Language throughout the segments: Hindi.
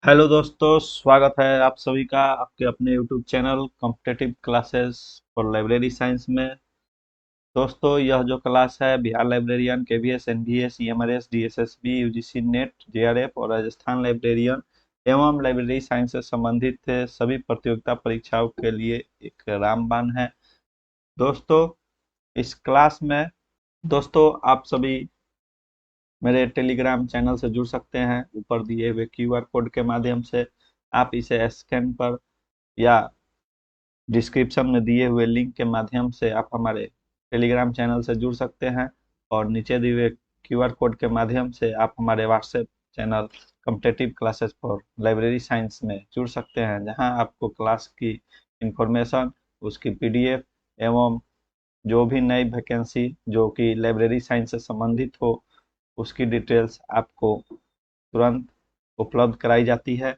हेलो दोस्तों, स्वागत है आप सभी का आपके अपने YouTube channel competitive classes for library science में। दोस्तों, यह जो क्लास है Bihar librarian, KVS, NVS, EMRS, DSSB, UGC NET, JRF और राजस्थान लाइब्रेरियन एवं लाइब्रेरी साइंस से संबंधित सभी प्रतियोगिता परीक्षाओं के लिए एक रामबाण है। दोस्तों, इस क्लास में दोस्तों आप सभी मेरे टेलीग्राम चैनल से जुड़ सकते हैं। ऊपर दिए हुए क्यूआर कोड के माध्यम से आप इसे स्कैन पर या डिस्क्रिप्शन में दिए हुए लिंक के माध्यम से आप हमारे टेलीग्राम चैनल से जुड़ सकते हैं और नीचे दिए हुए क्यूआर कोड के माध्यम से आप हमारे WhatsApp channel competitive classes for library science में जुड़ सकते हैं, जहां आपको क्लास की इंफॉर्मेशन, उसकी पीडीएफ एवं जो भी नई वैकेंसी जो कि लाइब्रेरी साइंस से संबंधित हो उसकी डिटेल्स आपको तुरंत उपलब्ध कराई जाती है।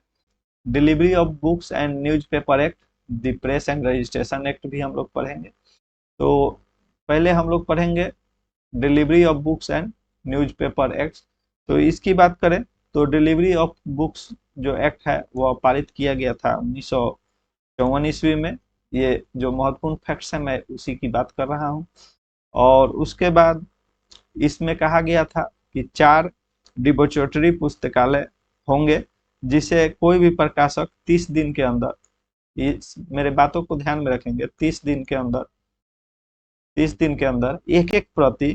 Delivery of books and newspaper act, the press and registration act भी हम लोग पढ़ेंगे। तो पहले हम लोग पढ़ेंगे delivery of books and newspaper act. तो इसकी बात करें तो डिलीवरी ऑफ बुक्स जो एक्ट है वह पारित किया गया था 1954 ईस्वी में। ये जो महत्वपूर्ण फैक्ट्स है मैं उसी की बात कर रहा हूँ। और उसके बाद इसमें कहा गया था कि 4 डिपोजिटरी पुस्तकालय होंगे, जिसे कोई भी प्रकाशक 30 दिन के अंदर, इस मेरे बातों को ध्यान में रखेंगे, 30 दिन के अंदर एक एक प्रति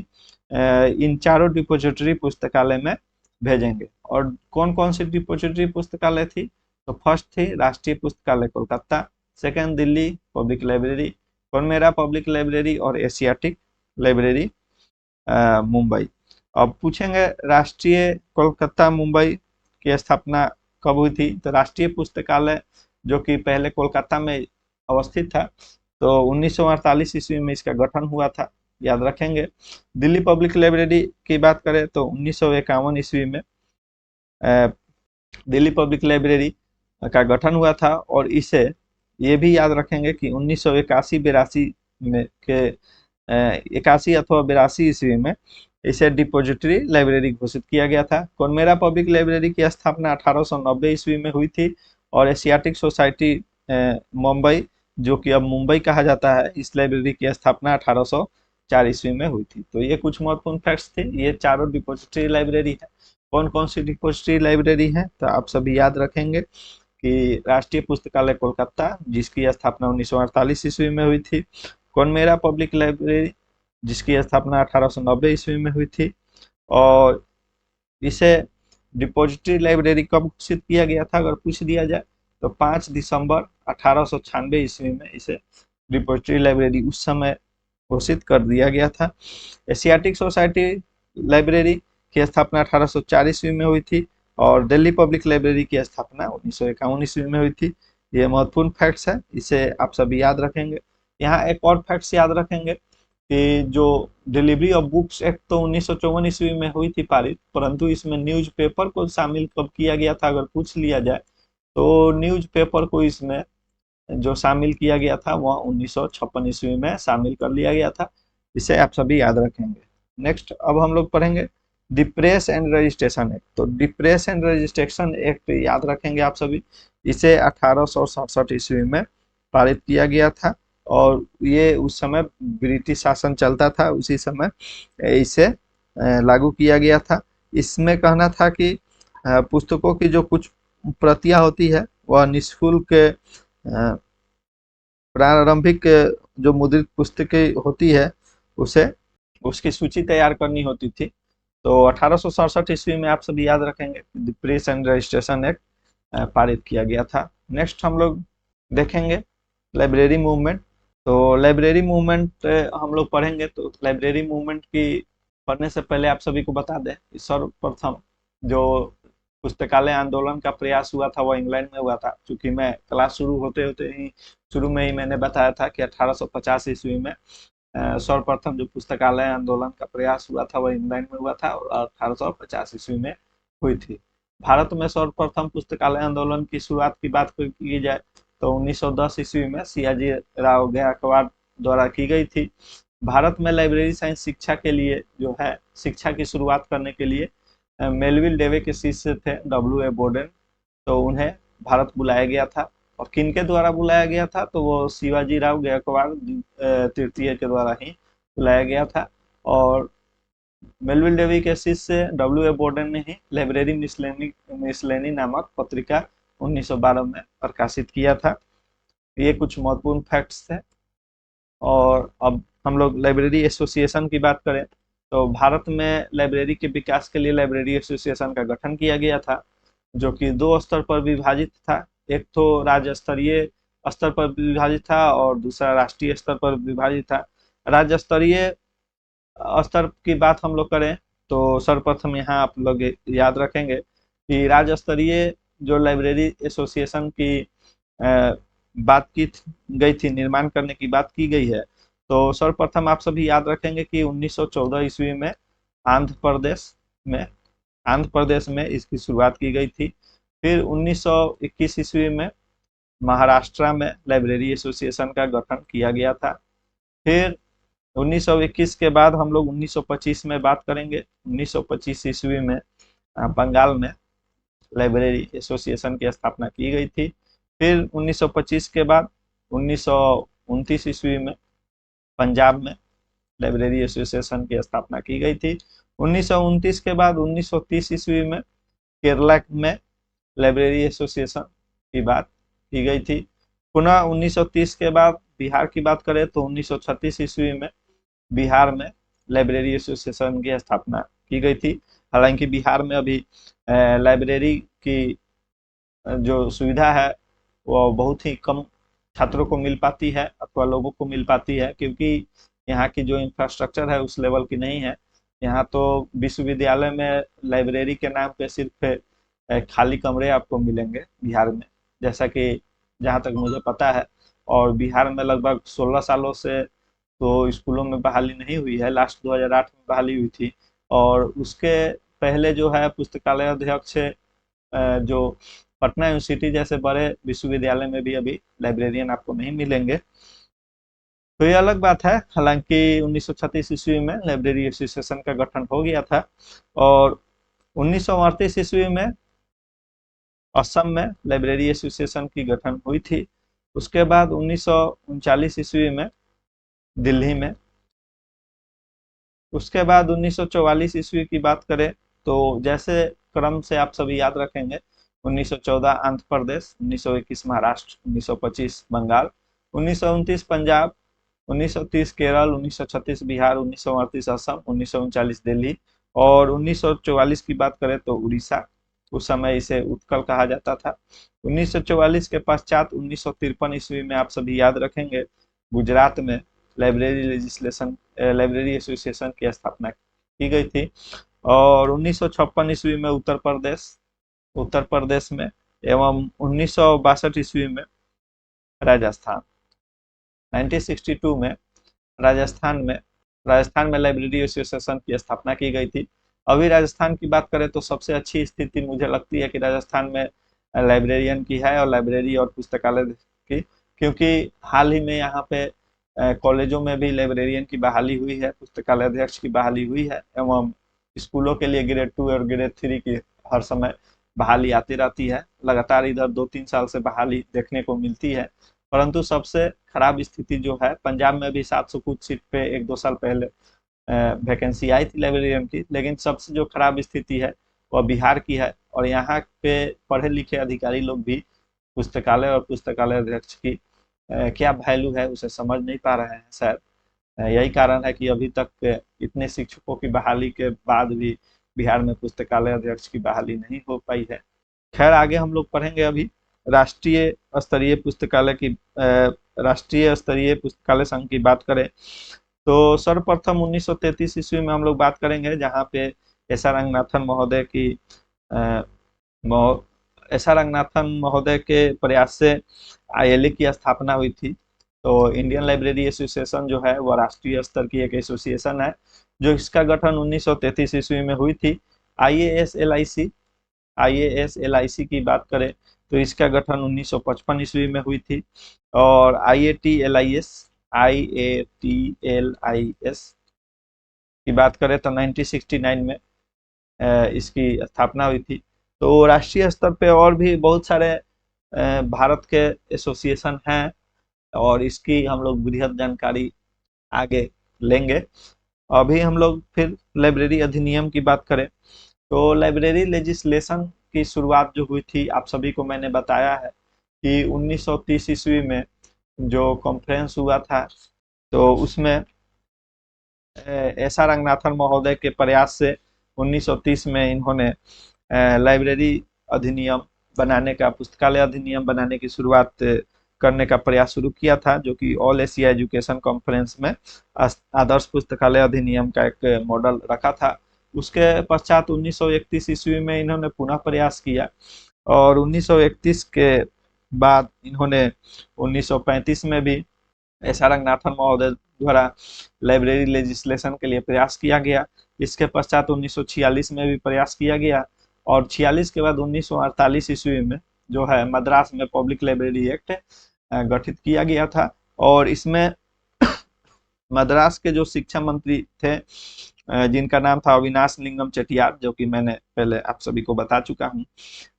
इन चारों डिपोजिटरी पुस्तकालय में भेजेंगे। और कौन कौन सी डिपोजिटरी पुस्तकालय थी? तो फर्स्ट थी राष्ट्रीय पुस्तकालय Kolkata, second Delhi public library, Connemara public library और एशियाटिक लाइब्रेरी मुंबई। अब पूछेंगे राष्ट्रीय कोलकाता मुंबई की स्थापना कब हुई थी? तो राष्ट्रीय पुस्तकालय जो कि पहले कोलकाता में अवस्थित था, तो 1948 ईस्वी में इसका गठन हुआ था, याद रखेंगे। दिल्ली पब्लिक लाइब्रेरी की बात करें तो 1951 ईस्वी में दिल्ली पब्लिक लाइब्रेरी का गठन हुआ था। और इसे ये भी याद रखेंगे कि 1981-82 में के 81 अथवा 82 ईस्वी में इसे डिपोजिटरी लाइब्रेरी घोषित किया गया था। कॉनमेरा पब्लिक लाइब्रेरी की स्थापना 1890 ईस्वी में हुई थी। और एशियाटिक सोसाइटी मुंबई, जो कि अब मुंबई कहा जाता है, इस लाइब्रेरी की स्थापना 1804 ईस्वी में हुई थी। तो ये कुछ महत्वपूर्ण फैक्ट्स थे। ये चारों डिपोजिटरी लाइब्रेरी है। कौन कौन सी डिपोजिटरी लाइब्रेरी है? तो आप सभी याद रखेंगे कि राष्ट्रीय पुस्तकालय कोलकाता, जिसकी स्थापना 1948 ईस्वी में हुई थी। कॉनमेरा पब्लिक लाइब्रेरी, जिसकी स्थापना 1890 ईस्वी में हुई थी। और इसे डिपोजिटरी लाइब्रेरी कब घोषित किया गया था अगर पूछ दिया जाए तो 5 दिसंबर 1896 ईस्वी में इसे डिपोजिटरी लाइब्रेरी उस समय घोषित कर दिया गया था। एशियाटिक सोसाइटी लाइब्रेरी की स्थापना 1804 ईस्वी में हुई थी। और दिल्ली पब्लिक लाइब्रेरी की स्थापना 1951 ईस्वी में हुई थी। ये महत्वपूर्ण फैक्ट्स है, इसे आप सभी याद रखेंगे। यहाँ एक और फैक्ट्स याद रखेंगे कि जो डिलीवरी ऑफ बुक्स एक्ट तो 1954 ईस्वी में हुई थी पारित, परंतु इसमें न्यूज़पेपर को शामिल कब किया गया था अगर पूछ लिया जाए तो न्यूज़पेपर को इसमें जो शामिल किया गया था वह 1956 ईस्वी में शामिल कर लिया गया था। इसे आप सभी याद रखेंगे। नेक्स्ट अब हम लोग पढ़ेंगे the press and registration act. तो the press and registration act याद रखेंगे आप सभी। इसे 1867 ईस्वी में पारित किया गया था। और ये उस समय ब्रिटिश शासन चलता था, उसी समय इसे लागू किया गया था। इसमें कहना था कि पुस्तकों की जो कुछ प्रतियां होती है वह निःशुल्क प्रारंभिक जो मुद्रित पुस्तकें होती है उसे उसकी सूची तैयार करनी होती थी। तो 1867 ईस्वी में आप सभी याद रखेंगे प्रेस एंड रजिस्ट्रेशन एक्ट पारित किया गया था। नेक्स्ट हम लोग देखेंगे लाइब्रेरी मूवमेंट। तो लाइब्रेरी मूवमेंट हम लोग पढ़ेंगे। तो लाइब्रेरी मूवमेंट की पढ़ने से पहले आप सभी को बता दें, सर्वप्रथम जो पुस्तकालय आंदोलन का प्रयास हुआ था वो इंग्लैंड में हुआ था। क्योंकि मैं क्लास शुरू होते होते ही शुरू में ही मैंने बताया था कि 1850 ईस्वी में सर्वप्रथम जो पुस्तकालय आंदोलन का प्रयास हुआ था वह इंग्लैंड में हुआ था और 1850 ईस्वी में हुई थी। भारत में सर्वप्रथम पुस्तकालय आंदोलन की शुरुआत की बात की जाए तो 1910 ईस्वी में सियाजी राव गायकवाड़ द्वारा की गई थी। भारत में लाइब्रेरी साइंस शिक्षा के लिए जो है शिक्षा की शुरुआत करने के लिए मेलविल डेवे के शिष्य थे W.A. बोर्डेन, तो उन्हें भारत बुलाया गया था। और किनके द्वारा बुलाया गया था, तो वो शिवाजी राव गायकवाड़ तृतीय के द्वारा ही बुलाया गया था। और मेलविल डेवी के शिष्य डब्ल्यू ए बोर्डन ने ही लाइब्रेरी मिसलेनी नामक पत्रिका 1912 में प्रकाशित किया था। ये कुछ महत्वपूर्ण फैक्ट्स थे। और अब हम लोग लाइब्रेरी एसोसिएशन की बात करें, तो भारत में लाइब्रेरी के विकास के लिए लाइब्रेरी एसोसिएशन का गठन किया गया था, जो कि दो स्तर पर विभाजित था। एक तो राज्य स्तरीय स्तर पर विभाजित था और दूसरा राष्ट्रीय स्तर पर विभाजित था। राज्य स्तरीय स्तर की बात हम लोग करें, तो सर्वप्रथम यहाँ आप लोग याद रखेंगे कि राज्य स्तरीय जो लाइब्रेरी एसोसिएशन की बात की गई थी, निर्माण करने की बात की गई है, तो सर्वप्रथम आप सभी याद रखेंगे कि 1914 ईस्वी में आंध्र प्रदेश में आंध्र प्रदेश में इसकी शुरुआत की गई थी। फिर 1921 ईस्वी में महाराष्ट्र में लाइब्रेरी एसोसिएशन का गठन किया गया था। फिर 1921 के बाद हम लोग 1925 में बात करेंगे। 1925 ईस्वी में बंगाल में लाइब्रेरी एसोसिएशन की स्थापना की गई थी। फिर 1925 के बाद 1929 ईस्वी में पंजाब में लाइब्रेरी एसोसिएशन की स्थापना की गई थी। 1929 के बाद 1930 ईस्वी में केरला में लाइब्रेरी एसोसिएशन की बात की गई थी। पुनः 1930 के बाद बिहार की बात करें तो 1936 ईस्वी में बिहार में लाइब्रेरी एसोसिएशन की स्थापना की गई थी। हालांकि बिहार में अभी लाइब्रेरी की जो सुविधा है वो बहुत ही कम छात्रों को मिल पाती है अथवा लोगों को मिल पाती है, क्योंकि यहाँ की जो इंफ्रास्ट्रक्चर है उस लेवल की नहीं है। यहाँ तो विश्वविद्यालय में लाइब्रेरी के नाम पे सिर्फ खाली कमरे आपको मिलेंगे बिहार में, जैसा कि जहाँ तक मुझे पता है। और बिहार में लगभग 16 सालों से तो स्कूलों में बहाली नहीं हुई है। लास्ट 2008 में बहाली हुई थी। और उसके पहले जो है पुस्तकालय अध्यक्ष जो पटना यूनिवर्सिटी जैसे बड़े विश्वविद्यालय में भी अभी लाइब्रेरियन आपको नहीं मिलेंगे। तो ये अलग बात है। हालांकि 1936 ईस्वी में लाइब्रेरी एसोसिएशन का गठन हो गया था। और 1938 ईस्वी में असम में लाइब्रेरी एसोसिएशन की गठन हुई थी। उसके बाद 1939 ईस्वी में दिल्ली में। उसके बाद 1944 ईस्वी की बात करें तो जैसे क्रम से आप सभी याद रखेंगे, 1914 आंध्र प्रदेश, 1921 महाराष्ट्र, 1925 बंगाल, 1929 पंजाब, 1930 केरल, 1936 बिहार, 1938 असम, 1939 दिल्ली और 1944 की बात करें तो उड़ीसा। उस समय इसे उत्कल कहा जाता था। 1944 के पश्चात 1953 ईस्वी में आप सभी याद रखेंगे गुजरात में लाइब्रेरी एसोसिएशन की स्थापना की गई थी। और 1956 ईस्वी में उत्तर प्रदेश में एवं 1962 ईस्वी में राजस्थान, 1962 में राजस्थान में लाइब्रेरी एसोसिएशन की स्थापना की गई थी। अभी राजस्थान की बात करें तो सबसे अच्छी स्थिति मुझे लगती है कि राजस्थान में लाइब्रेरियन की है और लाइब्रेरी और पुस्तकालय की, क्योंकि हाल ही में यहाँ पे कॉलेजों में भी लाइब्रेरियन की बहाली हुई है, पुस्तकालय अध्यक्ष की बहाली हुई है एवं स्कूलों के लिए ग्रेड 2 और ग्रेड 3 की हर समय बहाली आती रहती है। लगातार इधर 2-3 साल से बहाली देखने को मिलती है। परंतु सबसे खराब स्थिति जो है, पंजाब में भी 700 कुछ सीट पे 1-2 साल पहले वैकेंसी आई थी लाइब्रेरियन की, लेकिन सबसे जो खराब स्थिति है वह बिहार की है। और यहाँ पे पढ़े लिखे अधिकारी लोग भी पुस्तकालय और पुस्तकालय अध्यक्ष की क्या वैल्यू है उसे समझ नहीं पा रहे हैं शायद। यही कारण है कि अभी तक इतने शिक्षकों की बहाली के बाद भी बिहार में पुस्तकालय अध्यक्ष की बहाली नहीं हो पाई है। खैर, आगे हम लोग पढ़ेंगे अभी राष्ट्रीय स्तरीय पुस्तकालय संघ की बात करें तो सर्वप्रथम 1933 ईस्वी में हम लोग बात करेंगे, जहाँ पे एस आर रंगनाथन महोदय के प्रयास से आईएलए की स्थापना हुई थी। तो इंडियन लाइब्रेरी एसोसिएशन जो है वह राष्ट्रीय स्तर की एक एसोसिएशन है, जो इसका गठन 1933 ईस्वी में हुई थी। आईएएस-एलआईसी की बात करें तो इसका गठन 1955 ईस्वी में हुई थी। और आईएटीएलआईएस की बात करें तो 1969 में इसकी स्थापना हुई थी। तो राष्ट्रीय स्तर पे और भी बहुत सारे भारत के एसोसिएशन हैं और इसकी हम लोग बृहद जानकारी आगे लेंगे। अभी हम लोग फिर लाइब्रेरी अधिनियम की बात करें तो लाइब्रेरी लेजिस्लेशन की शुरुआत जो हुई थी, आप सभी को मैंने बताया है कि 1930 ईस्वी में जो कॉन्फ्रेंस हुआ था, तो उसमें एस आर रंगनाथन महोदय के प्रयास से 1930 में इन्होंने लाइब्रेरी अधिनियम बनाने का, पुस्तकालय अधिनियम बनाने की शुरुआत करने का प्रयास शुरू किया था, जो कि ऑल एशिया एजुकेशन कॉन्फ्रेंस में आदर्श पुस्तकालय अधिनियम का एक मॉडल रखा था। उसके पश्चात 1931 ईस्वी में इन्होंने पुनः प्रयास किया और 1931 के बाद इन्होंने 1935 में भी एस आर रंगनाथन महोदय द्वारा लाइब्रेरी लेजिस्लेशन के लिए प्रयास किया गया। इसके पश्चात 1946 में भी प्रयास किया गया और 46 के बाद 1948 ईस्वी में जो है मद्रास में पब्लिक लाइब्रेरी एक्ट गठित किया गया था और इसमें मद्रास के जो शिक्षा मंत्री थे जिनका नाम था अविनाश लिंगम चेटियार, जो कि मैंने पहले आप सभी को बता चुका हूँ,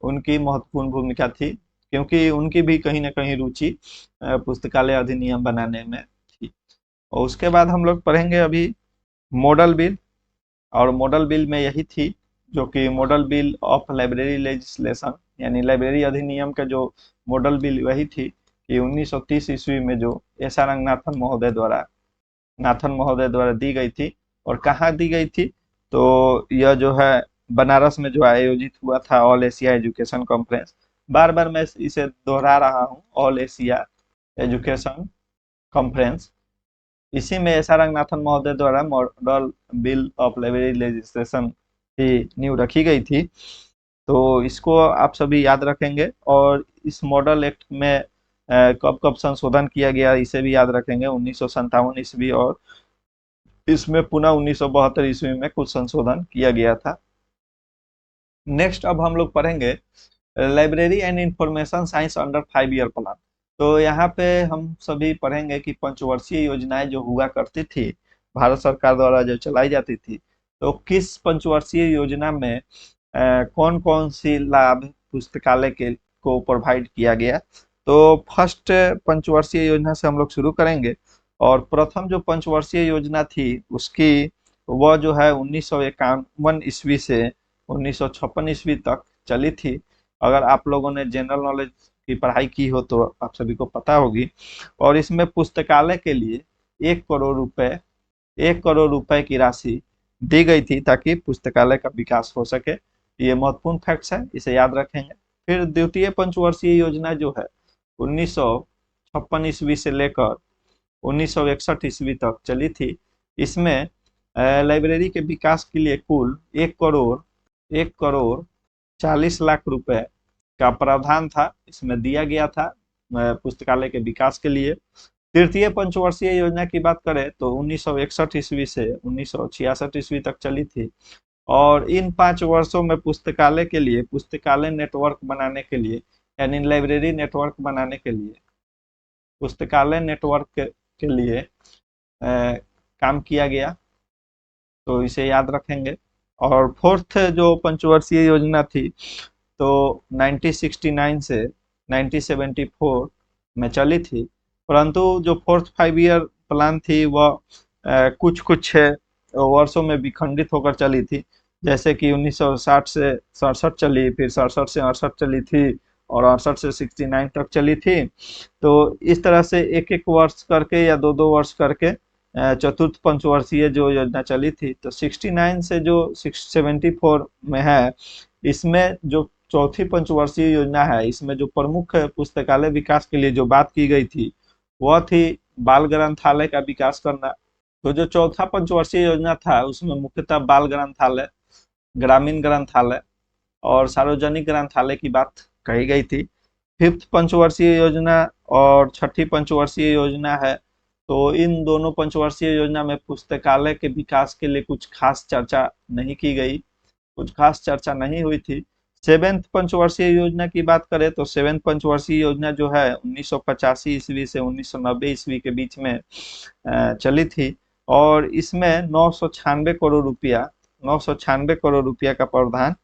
उनकी महत्वपूर्ण भूमिका थी क्योंकि उनकी भी कहीं ना कहीं रुचि पुस्तकालय अधिनियम बनाने में थी। और उसके बाद हम लोग पढ़ेंगे अभी मॉडल बिल, और मॉडल बिल में यही थी जो कि model bill of library legislation, यानी लाइब्रेरी अधिनियम का जो मॉडल बिल वही थी कि 1930 ईस्वी में जो एस आर रंगनाथन महोदय द्वारा दी गई थी। और कहाँ दी गई थी, तो यह जो है बनारस में जो आयोजित हुआ था ऑल एशिया एजुकेशन कॉन्फ्रेंस। बार बार मैं इसे दोहरा रहा हूँ, ऑल एशिया एजुकेशन कॉन्फ्रेंस। इसी में एस आर रंगनाथन महोदय द्वारा model bill of library legislation की नींव रखी गई थी। तो इसको आप सभी याद रखेंगे और इस मॉडल एक्ट में कब कब संशोधन किया गया इसे भी याद रखेंगे। 1957 ईस्वी और इसमें पुनः 1972 ईस्वी में कुछ संशोधन किया गया था। नेक्स्ट अब हम लोग पढ़ेंगे library and information science under 5 year plan. तो यहाँ पे हम सभी पढ़ेंगे कि पंचवर्षीय योजनाएं जो हुआ करती थी भारत सरकार द्वारा जो चलाई जाती थी, तो किस पंचवर्षीय योजना में कौन कौन सी लाभ पुस्तकालय के को प्रोवाइड किया गया। तो फर्स्ट पंचवर्षीय योजना से हम लोग शुरू करेंगे और प्रथम जो पंचवर्षीय योजना थी उसकी वह जो है 1951 ईस्वी से 1956 ईस्वी तक चली थी। अगर आप लोगों ने जनरल नॉलेज की पढ़ाई की हो तो आप सभी को पता होगी। और इसमें पुस्तकालय के लिए 1 करोड़ रुपए की राशि दी गई थी ताकि पुस्तकालय का विकास हो सके। ये महत्वपूर्ण फैक्ट्स है, इसे याद रखेंगे। फिर द्वितीय पंचवर्षीय योजना जो है 1956 ईस्वी से लेकर 1961 ईस्वी तक चली थी। इसमें लाइब्रेरी के विकास के लिए कुल 1 करोड़ 40 लाख रुपए का प्रावधान था, इसमें दिया गया था पुस्तकालय के विकास के लिए। तृतीय पंचवर्षीय योजना की बात करें तो 1961 ईस्वी से 1966 ईस्वी तक चली थी और इन 5 वर्षों में पुस्तकालय के लिए, पुस्तकालय नेटवर्क बनाने के लिए, यानी लाइब्रेरी नेटवर्क बनाने के लिए, पुस्तकालय नेटवर्क के लिए काम किया गया। तो इसे याद रखेंगे। और फोर्थ जो पंचवर्षीय योजना थी तो 1969 से 1974 में चली थी, परंतु जो फोर्थ 5 ईयर प्लान थी वह कुछ कुछ वर्षों में विखंडित होकर चली थी। जैसे कि 1960 से 67 चली, फिर 67 से 68 चली थी और 68 से 69 तक चली थी। तो इस तरह से एक एक वर्ष करके या दो दो वर्ष करके चतुर्थ पंचवर्षीय जो योजना चली थी। तो 69 से जो 674 में है, इसमें जो चौथी पंचवर्षीय योजना है, इसमें जो प्रमुख पुस्तकालय विकास के लिए जो बात की गई थी वह थी बाल ग्रंथालय का विकास करना। तो जो चौथा पंचवर्षीय योजना था उसमें मुख्यतः बाल ग्रंथालय, ग्रामीण ग्रंथालय और सार्वजनिक ग्रंथालय की बात कही गई थी। फिफ्थ पंचवर्षीय योजना और छठी पंचवर्षीय योजना है, तो इन दोनों पंचवर्षीय योजना में पुस्तकालय के विकास के लिए कुछ खास चर्चा नहीं की गई, कुछ खास चर्चा नहीं हुई थी। सेवेंथ पंचवर्षीय योजना की बात करें तो सेवेंथ पंचवर्षीय योजना जो है 1985 ईस्वी से 1990 ईस्वी के बीच में चली थी और इसमें 996 करोड़ रुपया का प्रावधान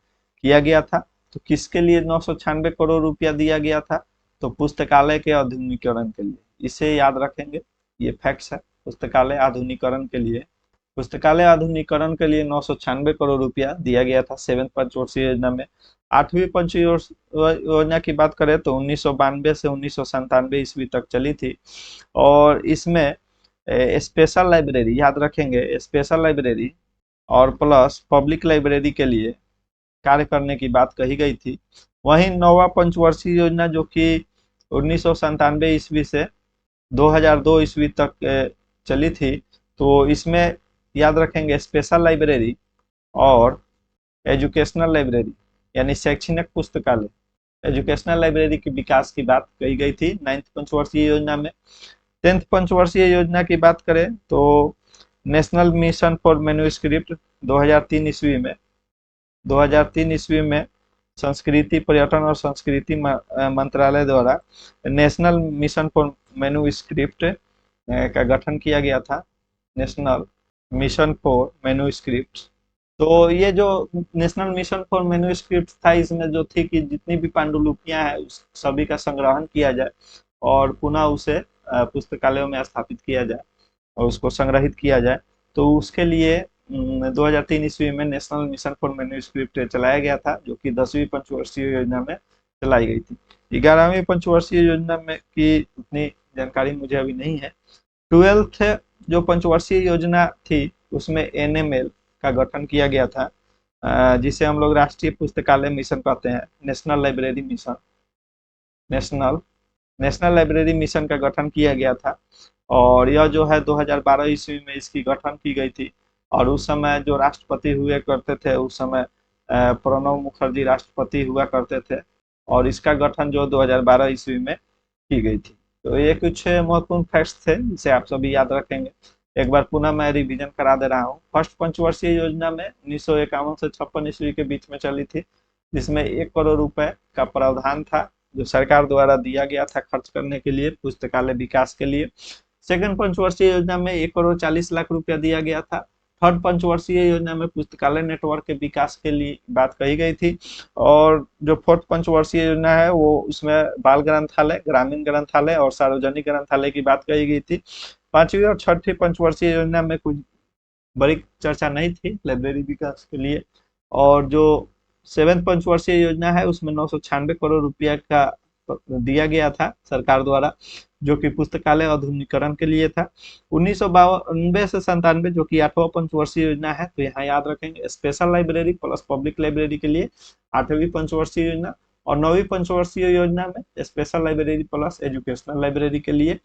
किया गया था। तो किसके लिए 996 करोड़ रुपया दिया गया था? तो पुस्तकालय के आधुनिकीकरण के लिए। इसे याद रखेंगे, ये फैक्ट्स है। पुस्तकालय आधुनिकीकरण के लिए 996 करोड़ रुपया दिया गया था 7th पंचवर्षीय योजना में। 8वीं योजना की बात करें तो 1992 से 1997 ईस्वी तक चली थी, और इसमें स्पेशल लाइब्रेरी, याद रखेंगे, स्पेशल लाइब्रेरी और प्लस पब्लिक लाइब्रेरी के लिए कार्य करने की बात कही गई थी। वहीं 9वां पंचवर्षीय योजना जो कि 1997 ईस्वी से 2002 ईस्वी तक चली थी, तो इसमें याद रखेंगे स्पेशल लाइब्रेरी और एजुकेशनल लाइब्रेरी यानी शैक्षणिक पुस्तकालय, एजुकेशनल लाइब्रेरी के विकास की बात कही गई थी 9th पंचवर्षीय योजना में। 10th पंचवर्षीय योजना की बात करें तो नेशनल मिशन फॉर मैन्युस्क्रिप्ट 2003 ईस्वी में संस्कृति, पर्यटन और संस्कृति मंत्रालय द्वारा नेशनल मिशन फॉर मैन्युस्क्रिप्ट का गठन किया गया था, नेशनल मिशन फॉर मैन्युस्क्रिप्ट। तो ये जो नेशनल मिशन फॉर मैन्युस्क्रिप्ट था, इसमें जो थी कि जितनी भी पांडुलिपियां हैं उस सभी का संग्रहण किया जाए और पुनः उसे पुस्तकालयों में स्थापित किया जाए और उसको संग्रहित किया जाए। तो उसके लिए 2003 ईस्वी में नेशनल मिशन फॉर मैन्युस्क्रिप्ट चलाया गया था, जो कि 10वीं पंचवर्षीय योजना में चलाई गई थी। 11वीं पंचवर्षीय योजना में की उतनी जानकारी मुझे अभी नहीं है। 12th जो पंचवर्षीय योजना थी उसमें NML का गठन किया गया था, जिसे हम लोग राष्ट्रीय पुस्तकालय मिशन कहते हैं, national library mission. National library mission का गठन किया गया था, और यह जो है 2012 ईस्वी में इसकी गठन की गई थी। और उस समय जो राष्ट्रपति हुए करते थे, उस समय प्रणब मुखर्जी राष्ट्रपति हुआ करते थे, और इसका गठन जो 2012 ईस्वी में की गई थी। तो ये कुछ महत्वपूर्ण फैक्ट्स थे जिसे आप सभी याद रखेंगे। एक बार पुनः मैं रिवीजन करा दे रहा हूँ। फर्स्ट पंचवर्षीय योजना में 1951 से 56 ईस्वी के बीच में चली थी, जिसमें 1 करोड़ रुपए का प्रावधान था जो सरकार द्वारा दिया गया था खर्च करने के लिए, पुस्तकालय विकास के लिए। सेकंड पंचवर्षीय योजना में 1 करोड़ 40 लाख रुपया दिया गया था। थर्ड पंचवर्षीय योजना में पुस्तकालय नेटवर्क के विकास के लिए बात कही गई थी। और जो फोर्थ पंचवर्षीय योजना है वो उसमें बाल ग्रंथालय, ग्रामीण ग्रंथालय और सार्वजनिक ग्रंथालय की बात कही गई थी। 5वीं और 6ठी पंचवर्षीय योजना में कुछ बड़ी चर्चा नहीं थी लाइब्रेरी विकास के लिए। और जो 7th पंचवर्षीय योजना है उसमें 996 करोड़ रुपया का दिया गया था सरकार द्वारा, जो कि पुस्तकालय आधुनिकीकरण के लिए था। 1992 से 97 जो कि 8वां पंचवर्षीय योजना है, तो यहाँ याद रखेंगे special library plus public library के लिए 8वीं पंचवर्षीय योजना। और 9वीं पंचवर्षीय योजना में special library plus educational library के लिए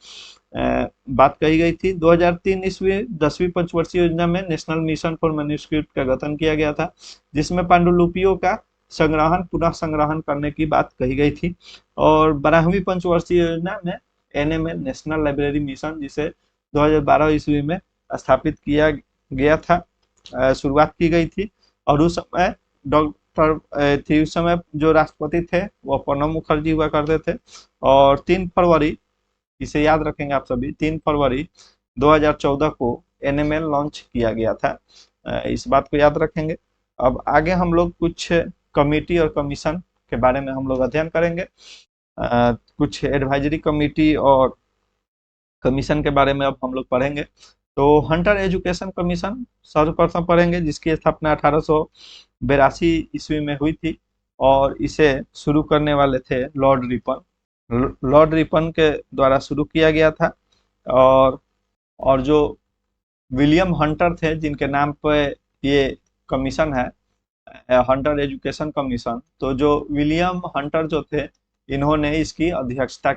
बात कही गई थी। 2003 ईस्वी 10वीं पंचवर्षीय योजना में नेशनल मिशन फॉर मैन्युस्क्रिप्ट का गठन किया गया था, जिसमें पांडुलिपियों का संग्रहण, पुनः संग्रहण करने की बात कही गई थी। और 12वीं पंचवर्षीय योजना में NML नेशनल लाइब्रेरी मिशन, जिसे 2012 ईस्वी में स्थापित किया गया था, शुरुआत की गई थी। और उस समय उस समय जो राष्ट्रपति थे वो प्रणब मुखर्जी हुआ करते थे। और 3 फरवरी, इसे याद रखेंगे आप सभी, 3 फरवरी 2014 को NML लॉन्च किया गया था। इस बात को याद रखेंगे। अब आगे हम लोग कुछ कमेटी और कमीशन के बारे में हम लोग अध्ययन करेंगे। कुछ एडवाइजरी कमेटी और कमीशन के बारे में अब हम लोग पढ़ेंगे। तो हंटर एजुकेशन कमीशन सर्वप्रथम पढ़ेंगे, जिसकी स्थापना 1882 ईस्वी में हुई थी, और इसे शुरू करने वाले थे लॉर्ड रिपन के द्वारा शुरू किया गया था। और जो विलियम हंटर थे, जिनके नाम पे ये कमीशन है, हंटर एजुकेशन कमीशन, तो जो विलियम हंटर जो थे, इन्होंने इसकी अध्यक्षता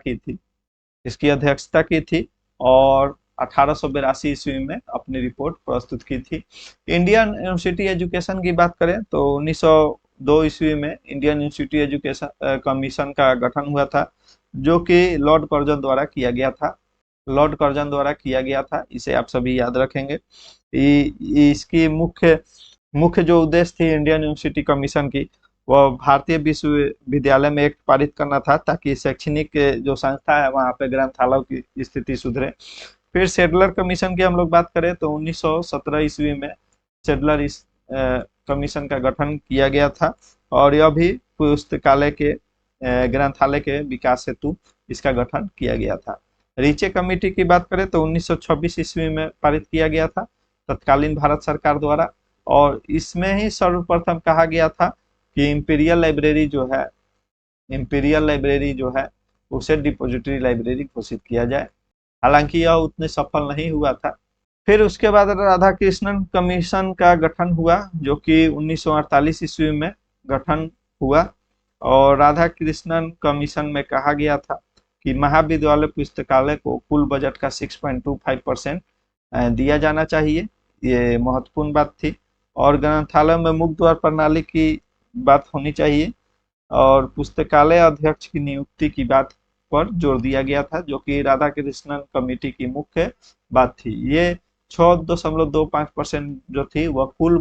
की थी और 1882 ईस्वी में अपनी रिपोर्ट प्रस्तुत की थी। इंडियन यूनिवर्सिटी एजुकेशन की बात करें तो 1902 ईस्वी में इंडियन यूनिवर्सिटी एजुकेशन कमीशन का गठन हुआ था, जो कि लॉर्ड कर्जन द्वारा किया गया था। इसे आप सभी याद रखेंगे। इसकी मुख्य जो उद्देश्य थी इंडियन यूनिवर्सिटी कमीशन की, वह भारतीय विश्वविद्यालय में एक पारित करना था, ताकि शैक्षणिक जो संस्था है वहाँ पे ग्रंथालयों की स्थिति सुधरे। फिर सेडलर कमीशन की हम लोग बात करें तो 1917 ईस्वी में सेडलर कमीशन का गठन किया गया था, और यह भी पुस्तकालय के ग्रंथालय के विकास हेतु इसका गठन किया गया था। रीचे कमेटी की बात करें तो 1926 ईस्वी में पारित किया गया था तत्कालीन भारत सरकार द्वारा, और इसमें ही सर्वप्रथम कहा गया था कि इंपीरियल लाइब्रेरी जो है उसे डिपॉजिटरी लाइब्रेरी घोषित किया जाए। हालांकि यह उतने सफल नहीं हुआ था। फिर उसके बाद राधा कृष्णन कमीशन का गठन हुआ, जो कि 1948 ईस्वी में गठन हुआ, और राधा कृष्णन कमीशन में कहा गया था कि महाविद्यालय पुस्तकालय को कुल बजट का 6.25% दिया जाना चाहिए। ये महत्वपूर्ण बात थी। और ग्रंथालय में मुक्त द्वार प्रणाली की बात होनी चाहिए, और पुस्तकालय अध्यक्ष की नियुक्ति की बात पर जोर दिया गया था, जो कि राधा कृष्णन कमेटी की मुख्य बात थी। ये 6.25% जो थी वह कुल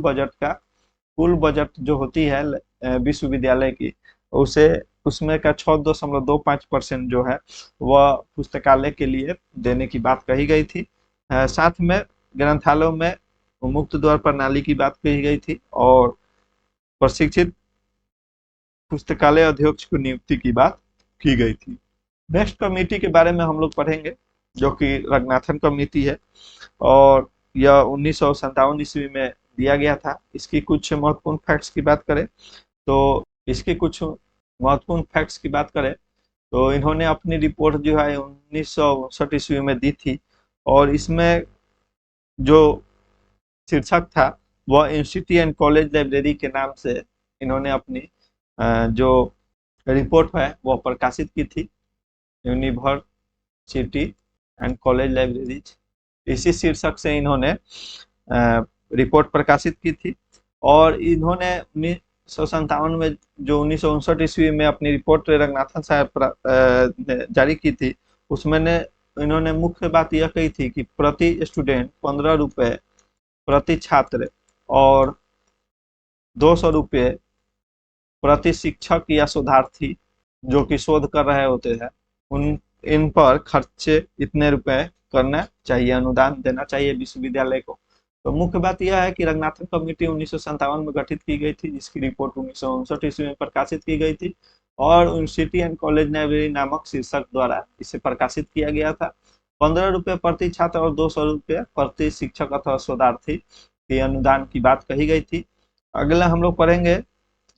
बजट जो होती है विश्वविद्यालय की, उसे उसमें का 6.25% जो है वह पुस्तकालय के लिए देने की बात कही गई थी। साथ में ग्रंथालयों में मुक्त द्वार प्रणाली की बात कही गई थी, और प्रशिक्षित पुस्तकालय अध्यक्ष की नियुक्ति की बात की गई थी। नेक्स्ट कमेटी के बारे में हम लोग पढ़ेंगे, जो कि रंगनाथन कमेटी है, और यह 1957 ईस्वी में दिया गया था। इसकी कुछ महत्वपूर्ण फैक्ट्स की बात करें तो इन्होंने अपनी रिपोर्ट जो है 1959 ईस्वी में दी थी, और इसमें जो शीर्षक था वह इंस्टीट्यूट एंड कॉलेज लाइब्रेरी के नाम से इन्होंने अपनी जो रिपोर्ट है वह प्रकाशित की थी, यूनिवर्सिटी एंड कॉलेज लाइब्रेरीज, इसी शीर्षक से इन्होंने रिपोर्ट प्रकाशित की थी। और इन्होंने 1957 में जो 1959 ईस्वी में अपनी रिपोर्ट रंगनाथन साहब ने जारी की थी, उसमें इन्होंने मुख्य बात यह कही थी कि प्रति स्टूडेंट 15 रुपए प्रति छात्र और 200 रुपये प्रति शिक्षक या शोधार्थी जो कि शोध कर रहे होते हैं, इन पर खर्चे इतने रुपए करना चाहिए, अनुदान देना चाहिए विश्वविद्यालय को। तो मुख्य बात यह है कि रंगनाथन कमेटी 1957 में गठित की गई थी, जिसकी रिपोर्ट 1959 ईस्वी में प्रकाशित की गई थी, और यूनिवर्सिटी एंड कॉलेज लाइब्रेरी नामक शीर्षक द्वारा इसे प्रकाशित किया गया था। 15 रुपये प्रति छात्र और 200 रुपये प्रति शिक्षक अथवा शोधार्थी के अनुदान की बात कही गई थी। अगला हम लोग पढ़ेंगे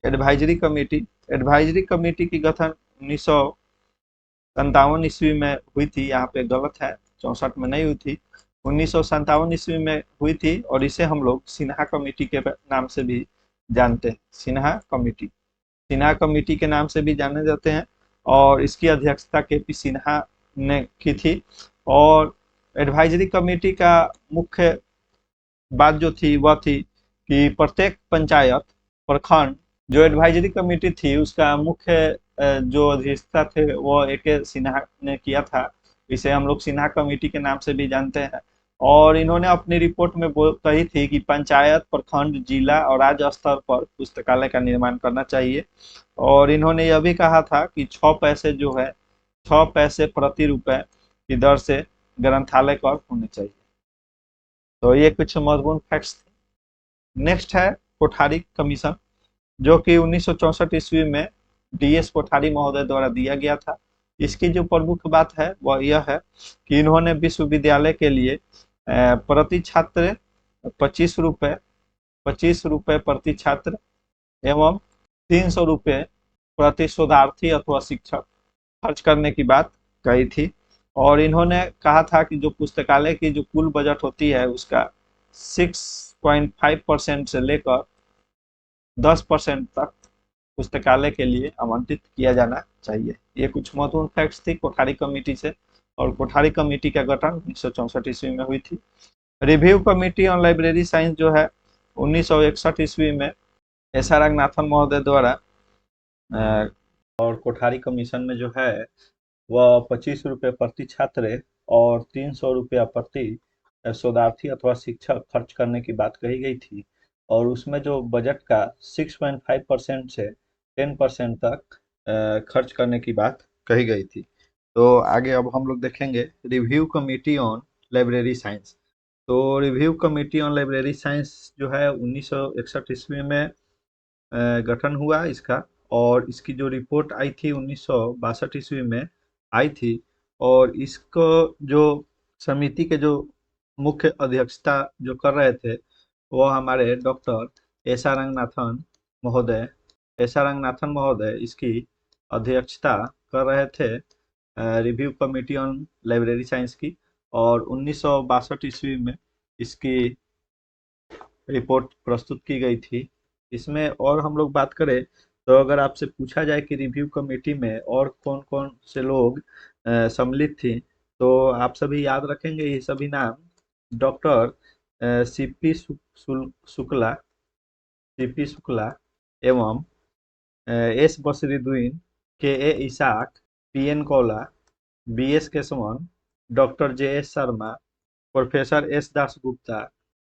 एडवाइजरी कमेटी। एडवाइजरी कमेटी की गठन 1957 ईस्वी में हुई थी, यहाँ पे गलत है, 64 में नहीं हुई थी, 1957 ईस्वी में हुई थी, और इसे हम लोग सिन्हा कमेटी के नाम से भी जानते हैं। सिन्हा कमेटी के नाम से भी जाने जाते हैं, और इसकी अध्यक्षता के.पी. सिन्हा ने की थी। और एडवाइजरी कमेटी का मुख्य बात जो थी वह थी कि प्रत्येक पंचायत प्रखंड, जो एडवाइजरी कमेटी थी उसका मुख्य जो अधिष्ठता थे वो ए.के. सिन्हा ने किया था। इसे हम लोग सिन्हा कमेटी के नाम से भी जानते हैं। और इन्होंने अपनी रिपोर्ट में कही थी कि पंचायत, प्रखंड, जिला और राज्य स्तर पर पुस्तकालय का निर्माण करना चाहिए। और इन्होंने यह भी कहा था कि 6 पैसे प्रति रुपए की दर से ग्रंथालय कर होने चाहिए। तो ये कुछ महत्वपूर्ण फैक्ट्स थे। नेक्स्ट है कोठारी कमीशन, जो कि 1964 ईस्वी में डी.एस. कोठारी महोदय द्वारा दिया गया था। इसकी जो प्रमुख बात है वह यह है कि इन्होंने विश्वविद्यालय के लिए प्रति छात्र 25 रुपये प्रति छात्र एवं 300 रुपये प्रति शोधार्थी अथवा शिक्षक खर्च करने की बात कही थी। और इन्होंने कहा था कि जो पुस्तकालय की जो कुल बजट होती है उसका 6.5% से लेकर 10% तक पुस्तकालय के लिए आवंटित किया जाना चाहिए। ये कुछ महत्वपूर्ण फैक्ट्स थी कोठारी कमेटी से, और कोठारी कमेटी का गठन 1964 ईस्वी में हुई थी। Review committee on library science जो है 1961 ईस्वी में एस आर रंगनाथन महोदय द्वारा, और कोठारी कमीशन में जो है वह 25 रुपये प्रति छात्र और 300 रुपया प्रति शोधार्थी अथवा शिक्षक खर्च करने की बात कही गई थी। और उसमें जो बजट का 6.5% से 10% तक खर्च करने की बात कही गई थी। तो आगे अब हम लोग देखेंगे review committee on library science. तो review committee on library science जो है 1961 ईस्वी में गठन हुआ इसका, और इसकी जो रिपोर्ट आई थी 1962 ईस्वी में आई थी। और इसको जो समिति के जो मुख्य अध्यक्षता जो कर रहे थे वो हमारे डॉक्टर एसा रंगनाथन महोदय इसकी अध्यक्षता कर रहे थे review committee on library science की। और 1962 ईस्वी में इसकी रिपोर्ट प्रस्तुत की गई थी। इसमें और हम लोग बात करें तो अगर आपसे पूछा जाए कि रिव्यू कमेटी में और कौन कौन से लोग सम्मिलित थे तो आप सभी याद रखेंगे ये सभी नाम। डॉक्टर सीपी शुक्ला एवं S Basruddin, K A Isaac, P N Kaula, B S Keshavan, doctor J S Sharma, professor S Dasgupta.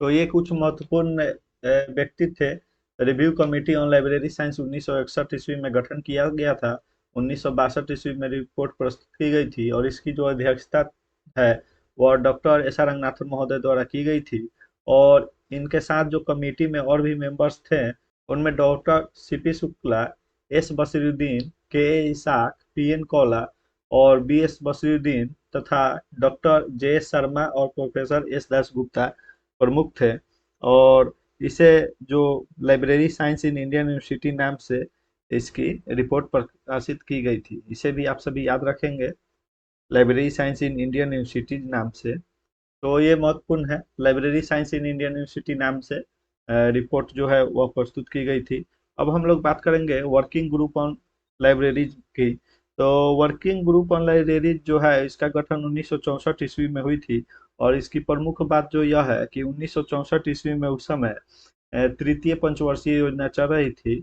तो ये कुछ महत्वपूर्ण व्यक्ति थे। Review committee on library science 1961 ईस्वी में गठन किया गया था। 1962 ईस्वी में रिपोर्ट प्रस्तुत की गई थी और इसकी जो अध्यक्षता है वह डॉक्टर एस आर रंगनाथन महोदय द्वारा की गई थी। और इनके साथ जो कमेटी में और भी मेंबर्स थे उनमें doctor CP Shukla, S Basruddin, K A Isaac, P N कौला और बी एस बसरुद्दीन तथा डॉक्टर जे एस शर्मा और प्रोफेसर एस दासगुप्ता प्रमुख थे। और इसे जो library science in Indian university नाम से इसकी रिपोर्ट प्रकाशित की गई थी। इसे भी आप सभी याद रखेंगे, library science in Indian university नाम से। तो ये महत्वपूर्ण है, library science in Indian university नाम से रिपोर्ट जो है वह प्रस्तुत की गई थी। अब हम लोग बात करेंगे वर्किंग ग्रुप ऑन लाइब्रेरीज की। तो वर्किंग ग्रुप ऑन लाइब्रेरीज जो है इसका गठन 1964 ईस्वी में हुई थी। और इसकी प्रमुख बात जो यह है कि 1964 ईस्वी में उस समय तृतीय पंचवर्षीय योजना चल रही थी।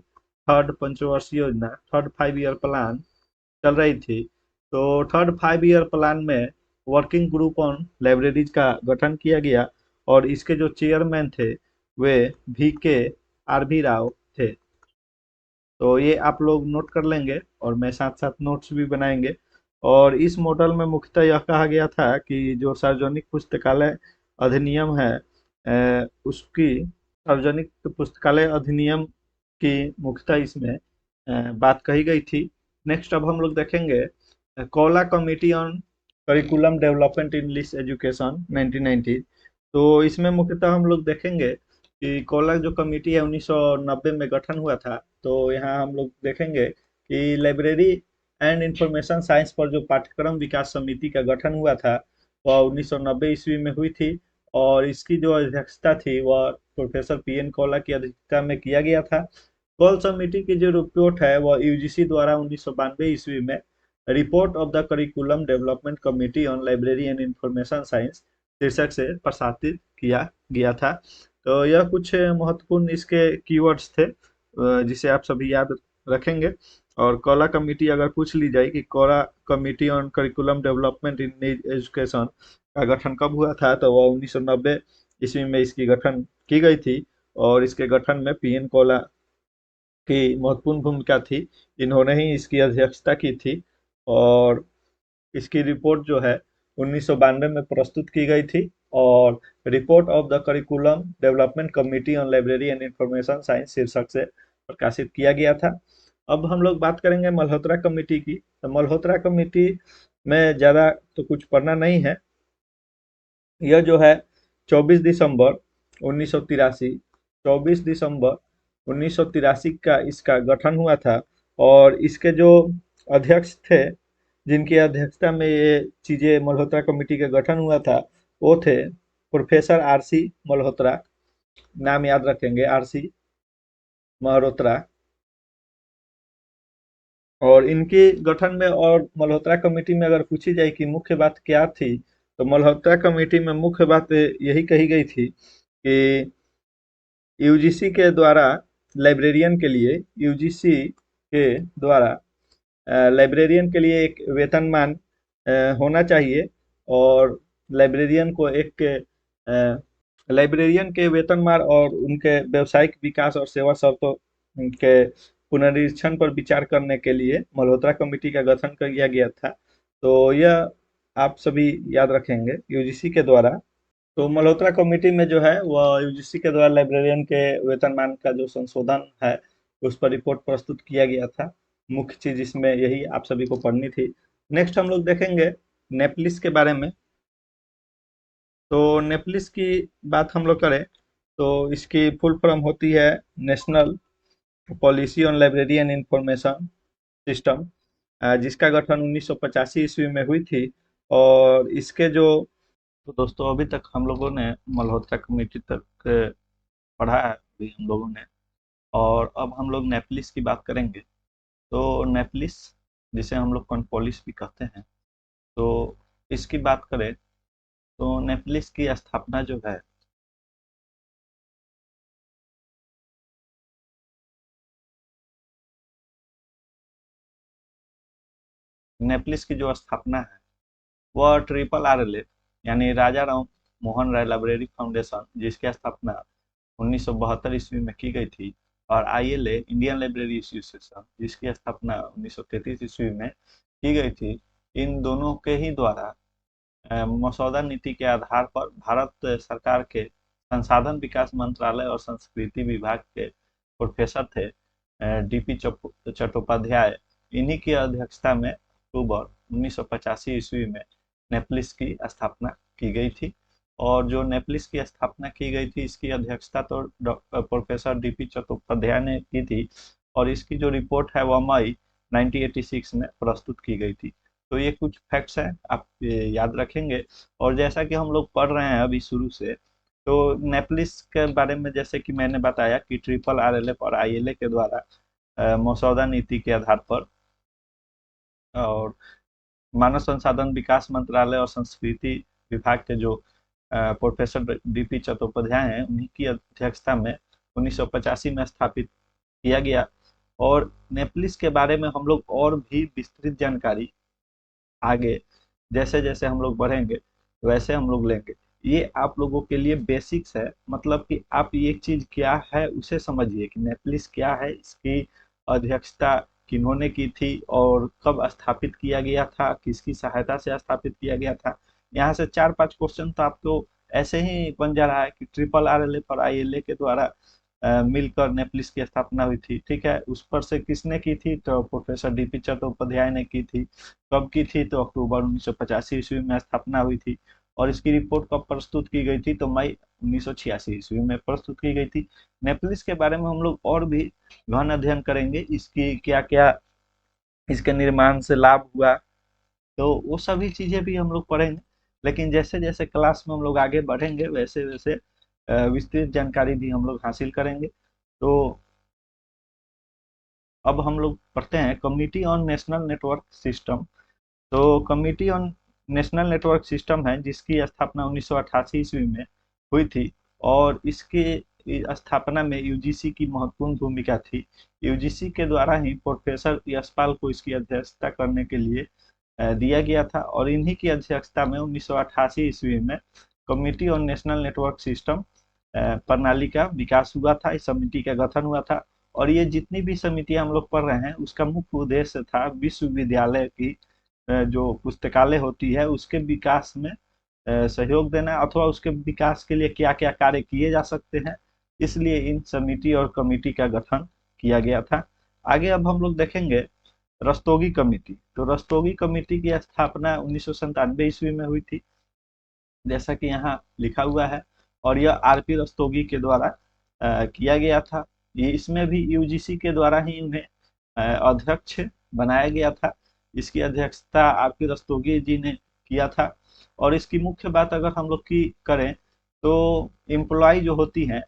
थर्ड 5 ईयर प्लान चल रही थी। तो थर्ड 5 ईयर प्लान में वर्किंग ग्रुप ऑन लाइब्रेरीज का गठन किया गया और इसके जो चेयरमैन थे वे VK RV राव थे। तो ये आप लोग नोट कर लेंगे और मैं साथ साथ नोट्स भी बनाएंगे। और इस मॉडल में मुख्यतः यह कहा गया था कि जो सार्वजनिक पुस्तकालय अधिनियम है उसकी सार्वजनिक पुस्तकालय अधिनियम की मुख्यतः इसमें बात कही गई थी। नेक्स्ट अब हम लोग देखेंगे Kaula committee on curriculum development English education 1990। तो इसमें मुख्यतः हम लोग देखेंगे कि कौला जो कमेटी है 1990 में गठन हुआ था। तो यहाँ हम लोग देखेंगे कि लाइब्रेरी एंड इंफॉर्मेशन साइंस पर जो पाठ्यक्रम विकास समिति का गठन हुआ था वह 1990 ईस्वी में हुई थी। और इसकी जो अध्यक्षता थी वह प्रोफेसर PN कौला की अध्यक्षता में किया गया था। कौल समिति की जो रिपोर्ट है वह UGC द्वारा 1992 ईस्वी में report of the curriculum development committee on library and information science शीर्षक से प्रकाशित किया गया था। तो यह कुछ महत्वपूर्ण इसके कीवर्ड्स थे जिसे आप सभी याद रखेंगे। और कौला कमेटी अगर पूछ ली जाए कि Kaula committee on curriculum development in education का गठन कब हुआ था तो वह 1990 ईस्वी में इसकी गठन की गई थी। और इसके गठन में PN कौला की महत्वपूर्ण भूमिका थी, इन्होंने ही इसकी अध्यक्षता की थी। और इसकी रिपोर्ट जो है 1992 में प्रस्तुत की गई थी और report of the curriculum development committee on library and information science शीर्षक से प्रकाशित किया गया था। अब हम लोग बात करेंगे मल्होत्रा कमेटी की। तो मल्होत्रा कमेटी में ज़्यादा तो कुछ पढ़ना नहीं है। यह जो है 24 दिसंबर 1983 24 दिसंबर 1983 का इसका गठन हुआ था। और इसके जो अध्यक्ष थे जिनकी अध्यक्षता में ये चीज़ें मल्होत्रा कमेटी का गठन हुआ था वो थे प्रोफेसर RC मल्होत्रा, नाम याद रखेंगे RC मल्होत्रा। और इनके गठन में और मल्होत्रा कमेटी में अगर पूछी जाए कि मुख्य बात क्या थी तो मल्होत्रा कमेटी में मुख्य बात यही कही गई थी कि UGC के द्वारा लाइब्रेरियन के लिए UGC के द्वारा लाइब्रेरियन के लिए एक वेतनमान होना चाहिए। और लाइब्रेरियन को एक लाइब्रेरियन के वेतनमान और उनके व्यावसायिक विकास और सेवा शर्तों के पुनरीक्षण पर विचार करने के लिए मल्होत्रा कमेटी का गठन किया गया था। तो यह आप सभी याद रखेंगे UGC के द्वारा। तो मल्होत्रा कमेटी में जो है वह UGC के द्वारा लाइब्रेरियन के वेतनमान का जो संशोधन है उस पर रिपोर्ट प्रस्तुत किया गया था। मुख्य चीज इसमें यही आप सभी को पढ़नी थी। नेक्स्ट हम लोग देखेंगे नेपलिस के बारे में। तो नेपलिस की बात हम लोग करें तो इसकी फुल फॉर्म होती है national policy on library and information system, जिसका गठन 1985 ईस्वी में हुई थी। और इसके जो तो दोस्तों अभी तक हम लोगों ने मल्होत्रा कमेटी तक पढ़ा है अभी हम लोगों ने, और अब हम लोग नेपलिस की बात करेंगे। तो नेपलिस, जिसे हम लोग कॉर्नवालिस भी कहते हैं, तो इसकी बात करें तो नेपलिस की स्थापना जो है, नेपलिस की जो स्थापना है वह ट्रिपल आरएलए यानी राजा राम मोहन राय लाइब्रेरी फाउंडेशन, जिसकी स्थापना 1972 ईस्वी में की गई थी, और आईएलए इंडियन लाइब्रेरी एसोसिएशन, जिसकी स्थापना 1933 ईस्वी में की गई थी, इन दोनों के ही द्वारा मसौदा नीति के आधार पर भारत सरकार के संसाधन विकास मंत्रालय और संस्कृति विभाग के प्रोफेसर थे डीपी चट्टोपाध्याय, इन्हीं की अध्यक्षता में अक्टूबर 1985 ईस्वी में नेपलिस की स्थापना की गई थी। और जो नेपलिस की स्थापना की गई थी, इसकी अध्यक्षता तो प्रोफेसर डीपी चट्टोपाध्याय ने की थी, और इसकी जो रिपोर्ट है वह मई 1986 में प्रस्तुत की गई थी। तो ये कुछ फैक्ट्स हैं, आप ये याद रखेंगे। और जैसा कि हम लोग पढ़ रहे हैं अभी शुरू से, तो नेपलिस के बारे में जैसे कि मैंने बताया कि ट्रिपल आरएलए और आईएलए के द्वारा मसौदा नीति के आधार पर, और मानव संसाधन विकास मंत्रालय और संस्कृति विभाग के जो प्रोफेसर डीपी चट्टोपाध्याय हैं, उन्हीं की अध्यक्षता में 1985 में स्थापित किया गया। और नेपलिस के बारे में हम लोग और भी विस्तृत जानकारी आगे जैसे जैसे हम लोग बढ़ेंगे वैसे हम लोग लेंगे। ये आप लोगों के लिए बेसिक्स है, मतलब कि आप ये चीज क्या है उसे समझिए कि नेपलिस क्या है, इसकी अध्यक्षता किन्होंने की थी, और कब स्थापित किया गया था, किसकी सहायता से स्थापित किया गया था। यहाँ से 4-5 क्वेश्चन तो आपको ऐसे ही बन जा रहा है कि ट्रिपल आरएलए और आईएलए के द्वारा मिलकर नेपलिस की स्थापना हुई थी। ठीक है, उस पर से किसने की थी, तो प्रोफेसर डीपी चट्टोपाध्याय ने की थी। कब की थी, तो अक्टूबर 1985 ईस्वी में स्थापना हुई थी। और इसकी रिपोर्ट कब प्रस्तुत की गई थी, तो मई 1986 ईस्वी में प्रस्तुत की गई थी। नेपलिस के बारे में हम लोग और भी गहन अध्ययन करेंगे, इसकी क्या क्या इसके निर्माण से लाभ हुआ, तो वो सभी चीजें भी हम लोग पढ़ेंगे। लेकिन जैसे जैसे क्लास में हम लोग आगे बढ़ेंगे वैसे वैसे विस्तृत जानकारी भी हम लोग हासिल करेंगे। तो अब हम लोग पढ़ते हैं committee on national network system. तो committee on national network system है, जिसकी स्थापना 1988 ईस्वी में हुई थी, और इसके स्थापना में यूजीसी की महत्वपूर्ण भूमिका थी। यूजीसी के द्वारा ही प्रोफेसर यशपाल को इसकी अध्यक्षता करने के लिए दिया गया था, और इन्हीं की अध्यक्षता में 1988 ईस्वी में committee on national network system प्रणाली का विकास हुआ था, इस समिति का गठन हुआ था। और ये जितनी भी समितियां हम लोग पढ़ रहे हैं, उसका मुख्य उद्देश्य था विश्वविद्यालय की जो पुस्तकालय होती है उसके विकास में सहयोग देना, अथवा उसके विकास के लिए क्या क्या कार्य किए जा सकते हैं, इसलिए इन समिति और कमेटी का गठन किया गया था। आगे अब हम लोग देखेंगे रस्तोगी कमेटी। तो रस्तोगी कमेटी की स्थापना 1997 ईस्वी में हुई थी, जैसा कि यहाँ लिखा हुआ है, और यह आरपी रस्तोगी के द्वारा किया गया था। ये इसमें भी यूजीसी के द्वारा ही उन्हें अध्यक्ष बनाया गया था। इसकी अध्यक्षता आरपी रस्तोगी जी ने किया था। और इसकी मुख्य बात अगर हम लोग की करें तो एम्प्लॉय जो होती हैं,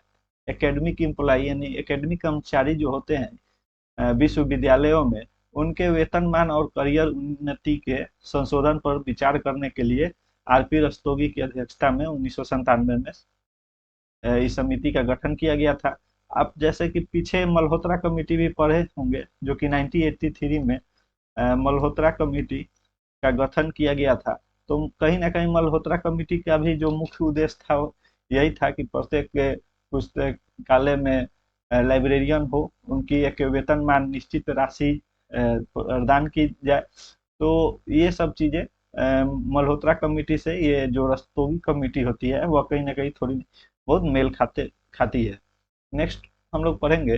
एकेडमिक एम्प्लॉय यानी एकेडमिक कर्मचारी जो होते हैं विश्वविद्यालयों में, उनके वेतनमान और करियर उन्नति के संशोधन पर विचार करने के लिए आरपी रस्तोगी की अध्यक्षता में 1997 में इस समिति का गठन किया गया था। आप जैसे कि पीछे मल्होत्रा कमेटी भी पढ़े होंगे, जो कि 1983 में मल्होत्रा कमेटी का गठन किया गया था। तो कहीं ना कहीं मल्होत्रा कमेटी का भी जो मुख्य उद्देश्य था यही था कि प्रत्येक पुस्तकालय में लाइब्रेरियन हो, उनकी एक वेतनमान निश्चित राशि प्रदान की जाए। तो ये सब चीजें मल्होत्रा कमेटी से ये जो रस्तोगी कमेटी होती है वह कहीं ना कहीं थोड़ी बहुत मेल खाती है। नेक्स्ट हम लोग पढ़ेंगे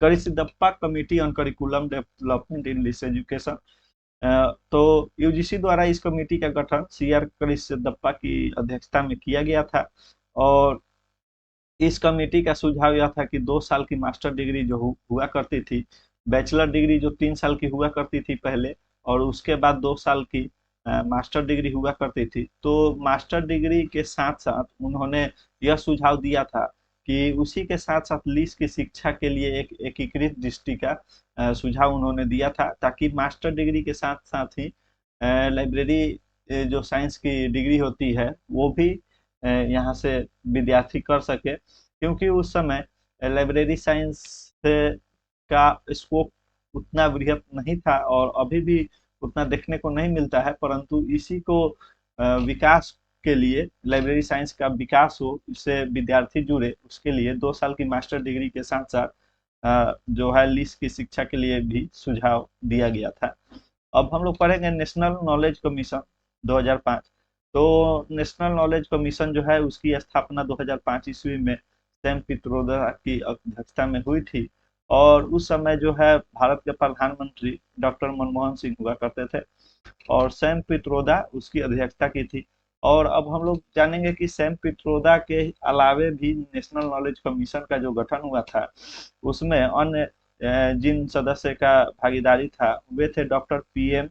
Karisiddappa committee on curriculum development in LIS education. तो यूजीसी द्वारा इस कमेटी का गठन सीआर करिसिदप्पा की अध्यक्षता में किया गया था। और इस कमेटी का सुझाव यह था कि 2 साल की मास्टर डिग्री जो हुआ करती थी, बैचलर डिग्री जो 3 साल की हुआ करती थी पहले, और उसके बाद 2 साल की मास्टर डिग्री हुआ करती थी, तो मास्टर डिग्री के साथ साथ उन्होंने यह सुझाव दिया था कि उसी के साथ साथ लीस की शिक्षा के लिए एक एकीकृत दृष्टि का सुझाव उन्होंने दिया था, ताकि मास्टर डिग्री के साथ साथ ही लाइब्रेरी जो साइंस की डिग्री होती है वो भी यहाँ से विद्यार्थी कर सके, क्योंकि उस समय लाइब्रेरी साइंस का स्कोप उतना बृहत नहीं था और अभी भी उतना देखने को नहीं मिलता है। परंतु इसी को विकास के लिए, लाइब्रेरी साइंस का विकास हो, इससे विद्यार्थी जुड़े, उसके लिए 2 साल की मास्टर डिग्री के साथ साथ जो है लीस की शिक्षा के लिए भी सुझाव दिया गया था। अब हम लोग पढ़ेंगे नेशनल नॉलेज कमीशन 2005। तो नेशनल नॉलेज कमीशन जो है उसकी स्थापना 2005 ईस्वी में सैम पित्रोदा की अध्यक्षता में हुई थी। और उस समय जो है भारत के प्रधानमंत्री डॉक्टर मनमोहन सिंह हुआ करते थे और सैम पित्रोदा उसकी अध्यक्षता की थी। और अब हम लोग जानेंगे कि सैम पित्रोदा के अलावे भी नेशनल नॉलेज कमीशन का जो गठन हुआ था उसमें अन्य जिन सदस्य का भागीदारी था वे थे doctor PM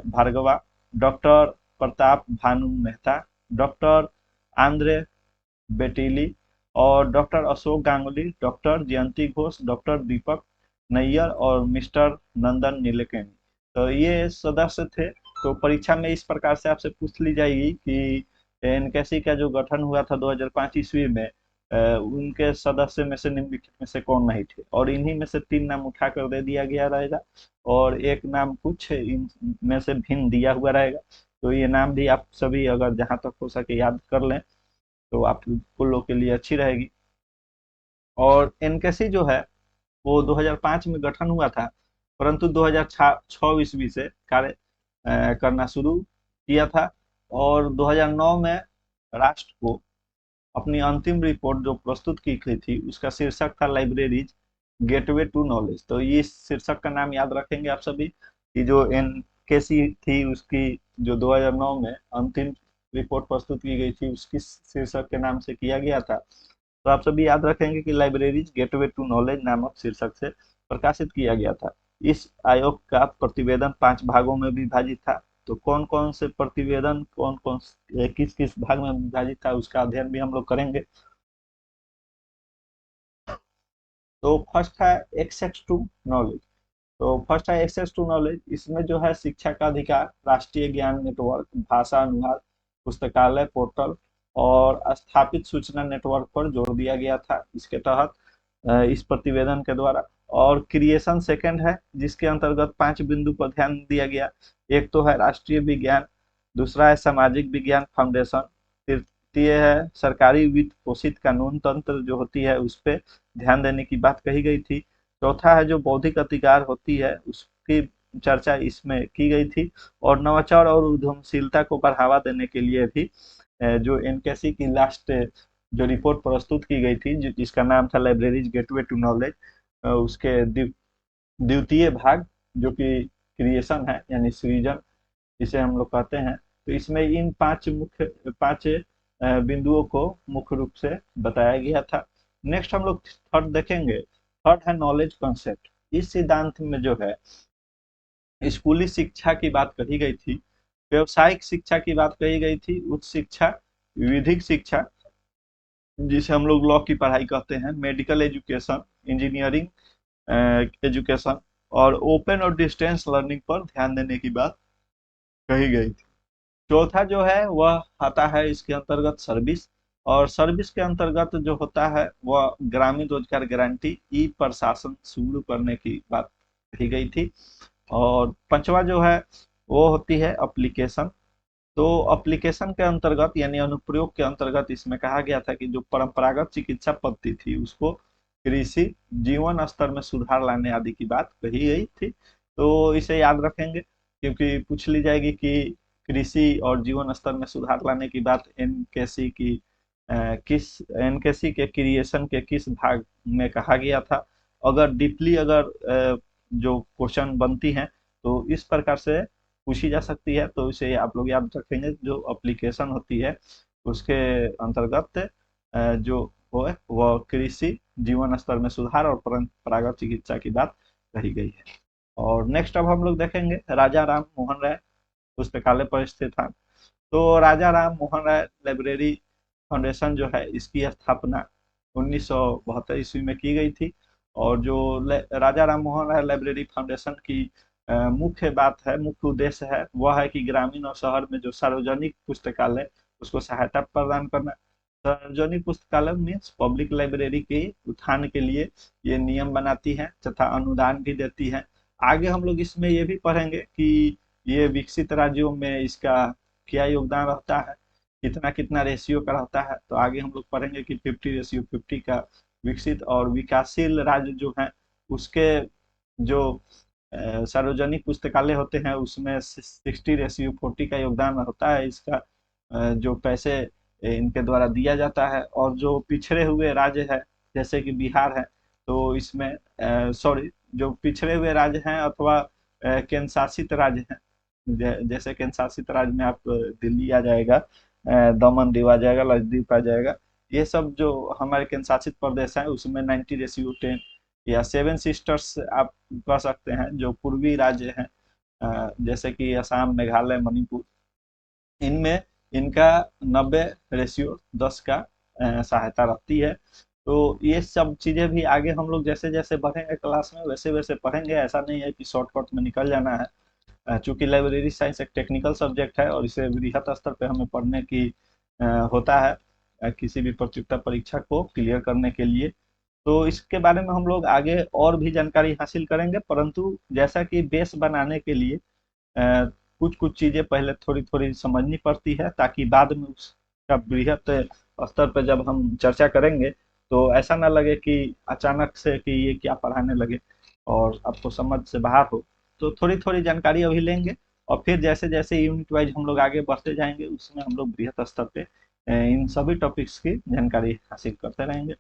Bhargava, doctor Pratap Bhanu Mehta, doctor Andre Beteille और doctor Ashok Ganguly, doctor Jayanti Ghosh, doctor Deepak Nayyar और मिस्टर नंदन नीलेकणी। तो ये सदस्य थे। तो परीक्षा में इस प्रकार से आपसे पूछ ली जाएगी कि एनकेसी का जो गठन हुआ था 2005 ईस्वी में, उनके सदस्य में से निम्नलिखित में से कौन नहीं थे, और इन्हीं में से 3 नाम उठा कर दे दिया गया रहेगा और एक नाम कुछ इनमें से भिन्न दिया हुआ रहेगा। तो ये नाम भी आप सभी अगर जहां तक हो सके याद कर लें तो आप लोग के लिए अच्छी रहेगी। और एनकेसी जो है वो 2005 में गठन हुआ था, परंतु 2006 ईस्वी से कार्य करना शुरू किया था। और 2009 में राष्ट्र को अपनी अंतिम रिपोर्ट जो प्रस्तुत की गई थी उसका शीर्षक था लाइब्रेरीज गेटवे टू नॉलेज। तो ये शीर्षक का नाम याद रखेंगे आप सभी कि जो एनकेसी थी उसकी जो 2009 में अंतिम रिपोर्ट प्रस्तुत की गई थी उसकी शीर्षक के नाम से किया गया था। तो आप सभी याद रखेंगे कि लाइब्रेरीज गेटवे टू नॉलेज नामक शीर्षक से प्रकाशित किया गया था। इस आयोग का प्रतिवेदन 5 भागों में विभाजित था। तो कौन कौन से प्रतिवेदन कौन कौन किस किस भाग में विभाजित था उसका अध्ययन भी हम लोग करेंगे। तो फर्स्ट है एक्सेस टू नॉलेज। तो फर्स्ट है एक्सेस टू नॉलेज। इसमें जो है शिक्षा का अधिकार, राष्ट्रीय ज्ञान नेटवर्क, भाषा अनुवाद, पुस्तकालय पोर्टल और स्थापित सूचना नेटवर्क पर जोर दिया गया था इसके तहत, इस प्रतिवेदन के द्वारा। और क्रिएशन सेकंड है जिसके अंतर्गत 5 बिंदु पर ध्यान दिया गया। एक तो है राष्ट्रीय विज्ञान, दूसरा है सामाजिक विज्ञान फाउंडेशन, तृतीय है सरकारी वित्त पोषित कानून तंत्र जो होती है उस पर ध्यान देने की बात कही गई थी। चौथा है जो बौद्धिक अधिकार होती है उसकी चर्चा इसमें की गई थी। और नवाचार और उद्यमशीलता को बढ़ावा देने के लिए भी जो एनकेसी की लास्ट जो रिपोर्ट प्रस्तुत की गई थी जिसका नाम था लाइब्रेरीज गेटवे टू नॉलेज, उसके द्वितीय भाग जो कि क्रिएशन है यानी सृजन जिसे हम लोग कहते हैं, तो इसमें इन 5 बिंदुओं को मुख्य रूप से बताया गया था। नेक्स्ट हम लोग थर्ड देखेंगे। थर्ड है नॉलेज कॉन्सेप्ट। इस सिद्धांत में जो है स्कूली शिक्षा की बात कही गई थी, व्यवसायिक शिक्षा की बात कही गई थी, उच्च शिक्षा, विधिक शिक्षा जिसे हम लोग लॉ की पढ़ाई कहते हैं, मेडिकल एजुकेशन, इंजीनियरिंग एजुकेशन और ओपन और डिस्टेंस लर्निंग पर ध्यान देने की बात कही गई थी। चौथा जो है वह आता है इसके अंतर्गत सर्विस। और सर्विस के अंतर्गत जो होता है वह ग्रामीण रोजगार गारंटी, ई प्रशासन शुरू करने की बात कही गई थी। और पांचवा जो है वो होती है एप्लीकेशन। तो एप्लीकेशन के अंतर्गत यानी अनुप्रयोग के अंतर्गत इसमें कहा गया था कि जो परंपरागत चिकित्सा पद्धति थी उसको कृषि जीवन स्तर में सुधार लाने आदि की बात कही गई थी। तो इसे याद रखेंगे क्योंकि पूछ ली जाएगी कि कृषि और जीवन स्तर में सुधार लाने की बात एनकेसी की किस एनकेसी के क्रिएशन के किस भाग में कहा गया था। अगर डीपली अगर जो क्वेश्चन बनती हैं तो इस प्रकार से पूछी जा सकती है, तो इसे आप लोग याद रखेंगे। जो एप्लीकेशन होती है उसके अंतर्गत जो हो वह कृषि जीवन स्तर में सुधार और परंपरागत चिकित्सा की बात कही गई है। और नेक्स्ट अब हम लोग देखेंगे राजा राम मोहन राय पुस्तकालय पर स्थित था। तो राजा राम मोहन राय लाइब्रेरी फाउंडेशन जो है इसकी स्थापना 1972 ईस्वी में की गई थी। और जो राजा राम मोहन राय लाइब्रेरी फाउंडेशन की मुख्य बात है, मुख्य उद्देश्य है, वह है कि ग्रामीण और शहर में जो सार्वजनिक पुस्तकालय उसको सहायता प्रदान करना। सार्वजनिक पुस्तकालय मीन्स पब्लिक लाइब्रेरी के उत्थान के लिए ये नियम बनाती है तथा अनुदान भी देती है। आगे हम लोग इसमें ये भी पढ़ेंगे कि ये विकसित राज्यों में इसका क्या योगदान रहता है, कितना कितना रेशियो का रहता है। तो आगे हम लोग पढ़ेंगे कि 50:50 का विकसित और विकासशील राज्य जो है उसके जो सार्वजनिक पुस्तकालय होते हैं उसमें 60:40 का योगदान होता है। इसका जो पैसे इनके द्वारा दिया जाता है। और जो पिछड़े हुए राज्य है जैसे कि बिहार है, तो इसमें सॉरी जो पिछड़े हुए राज्य हैं अथवा केंद्र शासित राज्य हैं, जैसे केंद्र शासित राज्य में आप दिल्ली आ जाएगा, दमन दीव आ जाएगा, लक्षद्वीप आ जाएगा, ये सब जो हमारे केंद्र शासित प्रदेश हैं उसमें 90:10 या 7 सिस्टर्स आप कह सकते हैं। जो पूर्वी राज्य हैं जैसे कि असम, मेघालय, मणिपुर, इनमें इनका 90:10 का सहायता रहती है। तो ये सब चीजें भी आगे हम लोग जैसे जैसे बढ़ेंगे क्लास में वैसे वैसे पढ़ेंगे। ऐसा नहीं है कि शॉर्टकट में निकल जाना है। चूंकि लाइब्रेरी साइंस एक टेक्निकल सब्जेक्ट है और इसे वृहत स्तर पे हमें पढ़ने की होता है किसी भी प्रतियोगिता परीक्षा को क्लियर करने के लिए। तो इसके बारे में हम लोग आगे और भी जानकारी हासिल करेंगे, परंतु जैसा कि बेस बनाने के लिए कुछ कुछ चीजें पहले थोड़ी थोड़ी समझनी पड़ती है, ताकि बाद में उसका बृहत स्तर पर जब हम चर्चा करेंगे तो ऐसा ना लगे कि अचानक से कि ये क्या पढ़ाने लगे और आपको समझ से बाहर हो। तो थोड़ी थोड़ी जानकारी अभी लेंगे और फिर जैसे जैसे यूनिट वाइज हम लोग आगे बढ़ते जाएंगे उसमें हम लोग बृहत स्तर पे इन सभी टॉपिक्स की जानकारी हासिल करते रहेंगे।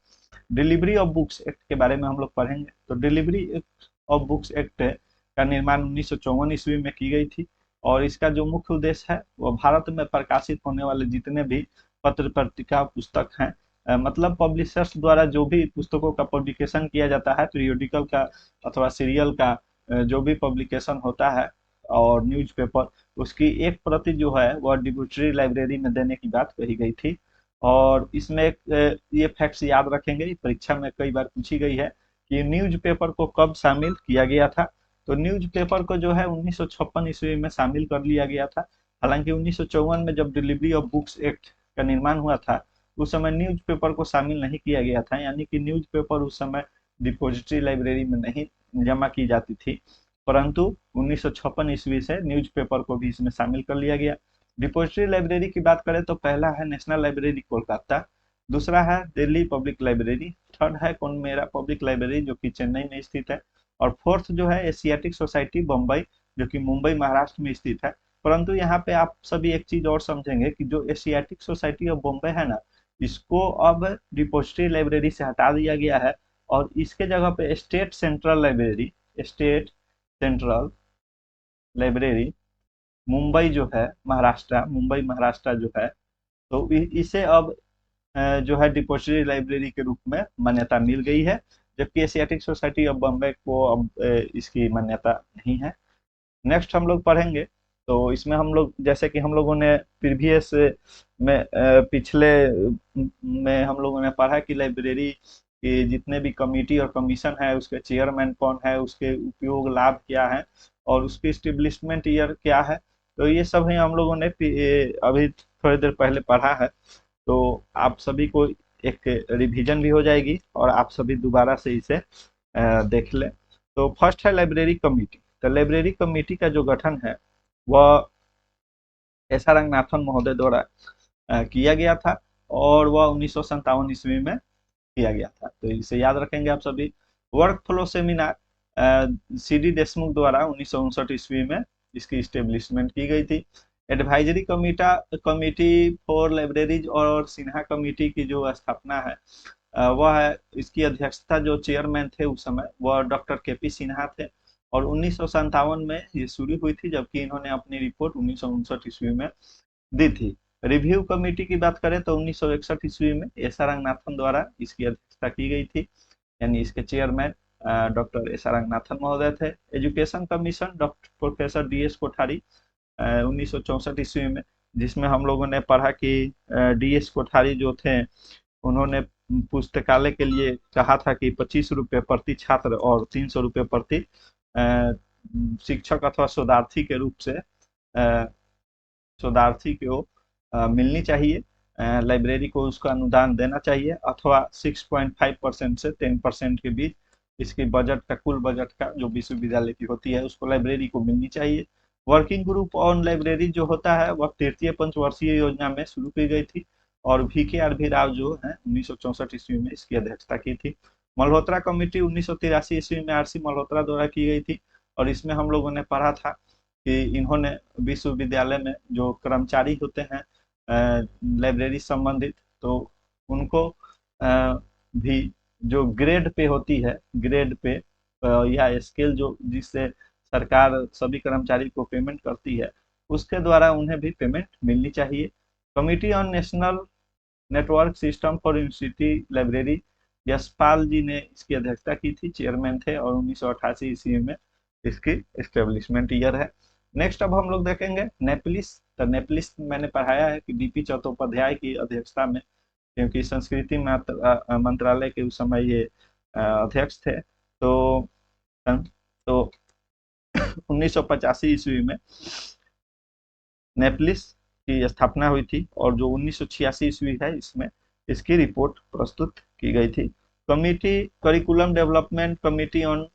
डिलीवरी ऑफ बुक्स एक्ट के बारे में हम लोग पढ़ेंगे। तो डिलीवरी ऑफ बुक्स एक्ट का निर्माण 1954 ईस्वी में की गई थी। और इसका जो मुख्य उद्देश्य है वो भारत में प्रकाशित होने वाले जितने भी पत्र पत्रिका पुस्तक हैं, मतलब पब्लिशर्स द्वारा जो भी पुस्तकों का पब्लिकेशन किया जाता है, पीरियोडिकल का अथवा सीरियल का जो भी पब्लिकेशन होता है और न्यूज़पेपर, उसकी एक प्रति जो है वह डिपोजिटरी लाइब्रेरी में देने की बात कही गई थी। और इसमें ये फैक्ट्स याद रखेंगे, परीक्षा में कई बार पूछी गई है कि न्यूज़पेपर को कब शामिल किया गया था। तो न्यूज़पेपर को जो है 1956 ईस्वी में शामिल कर लिया गया था। हालांकि 1954 में जब डिलीवरी ऑफ बुक्स एक्ट का निर्माण हुआ था उस समय न्यूज़पेपर को शामिल नहीं किया गया था, यानी कि न्यूज़पेपर उस समय डिपोजिटरी लाइब्रेरी में नहीं जमा की जाती थी। परंतु 1956 ईस्वी से न्यूज़पेपर को भी इसमें शामिल कर लिया गया। डिपोजिटरी लाइब्रेरी की बात करें तो पहला है नेशनल लाइब्रेरी कोलकाता, दूसरा है दिल्ली पब्लिक लाइब्रेरी, थर्ड है कोनमेरा पब्लिक लाइब्रेरी जो कि चेन्नई में स्थित है, और फोर्थ जो है एशियाटिक सोसाइटी बम्बई जो कि मुंबई महाराष्ट्र में स्थित है। परंतु यहाँ पे आप सभी एक चीज और समझेंगे कि जो एशियाटिक सोसाइटी ऑफ बॉम्बे है ना, इसको अब डिपोजिटरी लाइब्रेरी से हटा दिया गया है और इसके जगह पे स्टेट सेंट्रल लाइब्रेरी मुंबई जो है महाराष्ट्र, मुंबई महाराष्ट्र जो है, तो इसे अब जो है डिपोजिटरी लाइब्रेरी के रूप में मान्यता मिल गई है। जबकि एशियाटिक सोसाइटी ऑफ बॉम्बे को अब इसकी मान्यता नहीं है। नेक्स्ट हम लोग पढ़ेंगे तो इसमें हम लोग जैसे कि हम लोगों ने प्रीवियस में पिछले में हम लोगों ने पढ़ा कि लाइब्रेरी के जितने भी कमेटी और कमीशन है उसके चेयरमैन कौन है, उसके उपयोग लाभ क्या है और उसकी स्टेब्लिशमेंट ईयर क्या है। तो ये सब ही हम लोगों ने अभी थोड़ी देर पहले पढ़ा है। तो आप सभी को एक रिवीजन भी हो जाएगी और आप सभी दोबारा से इसे देख लें। तो फर्स्ट है लाइब्रेरी कमेटी। तो लाइब्रेरी कमेटी का जो गठन है वह एस आर रंगनाथन महोदय द्वारा किया गया था और वह 1957 ईस्वी में किया गया था। तो इसे याद रखेंगे आप सभी। Work flow seminar C D Deshmukh द्वारा 1959 ईस्वी में इसकी स्टेब्लिशमेंट की गई थी। एडवाइजरी कमिटी फॉर लाइब्रेरीज और सिन्हा कमेटी की जो स्थापना है वह है, इसकी अध्यक्षता जो चेयरमैन थे उस समय वह डॉक्टर के पी सिन्हा थे, और 1957 में ये शुरू हुई थी, जबकि इन्होंने अपनी रिपोर्ट 1959 ईस्वी में दी थी। रिव्यू कमेटी की बात करें तो 1961 ईस्वी में एस आर रंगनाथन द्वारा इसकी अध्यक्षता की गई थी, यानी इसके chairman doctor S R Ranganathan महोदय थे। Education commission doctor professor D S Kothari 1964 ईस्वी में, जिसमें हम लोगों ने पढ़ा कि डी एस कोठारी जो थे उन्होंने पुस्तकालय के लिए कहा था कि 25 रुपये प्रति छात्र और 300 रुपये प्रति शिक्षक अथवा शोधार्थी के रूप से शोधार्थी को मिलनी चाहिए। लाइब्रेरी को उसका अनुदान देना चाहिए, अथवा 6.5% से 10% के बीच इसकी बजट का, कुल बजट का जो विश्वविद्यालय की होती है उसको लाइब्रेरी को मिलनी चाहिए। वर्किंग ग्रुप ऑन लाइब्रेरी जो होता है वह तृतीय पंचवर्षीय योजना में शुरू की गई थी, और VK RV राव जो है 1964 ईस्वी में इसकी अध्यक्षता की थी। मल्होत्रा कमेटी 1983 ईस्वी में RC मल्होत्रा द्वारा की गई थी, और इसमें हम लोगों ने पढ़ा था कि इन्होंने विश्वविद्यालय में जो कर्मचारी होते हैं लाइब्रेरी संबंधित, तो उनको भी जो ग्रेड पे होती है, ग्रेड पे या स्केल जो जिससे सरकार सभी कर्मचारी को पेमेंट करती है, उसके द्वारा उन्हें भी पेमेंट मिलनी चाहिए। Committee on national network system for university library, Yashpal ji ने इसकी अध्यक्षता की थी, चेयरमैन थे, और 1988 ईस्वी में इसकी एस्टेब्लिशमेंट ईयर है। नेक्स्ट अब हम लोग देखेंगे नेपलिस। तो नेपलिस मैंने पढ़ाया है कि DP चट्टोपाध्याय की अध्यक्षता में, क्योंकि संस्कृति मंत्रालय के उस समय ये अध्यक्ष थे। तो 1985 ईस्वी में नेपलिस की स्थापना हुई थी, और जो 1986 ईस्वी है इसमें इसकी रिपोर्ट प्रस्तुत की गई थी। Committee curriculum development committee on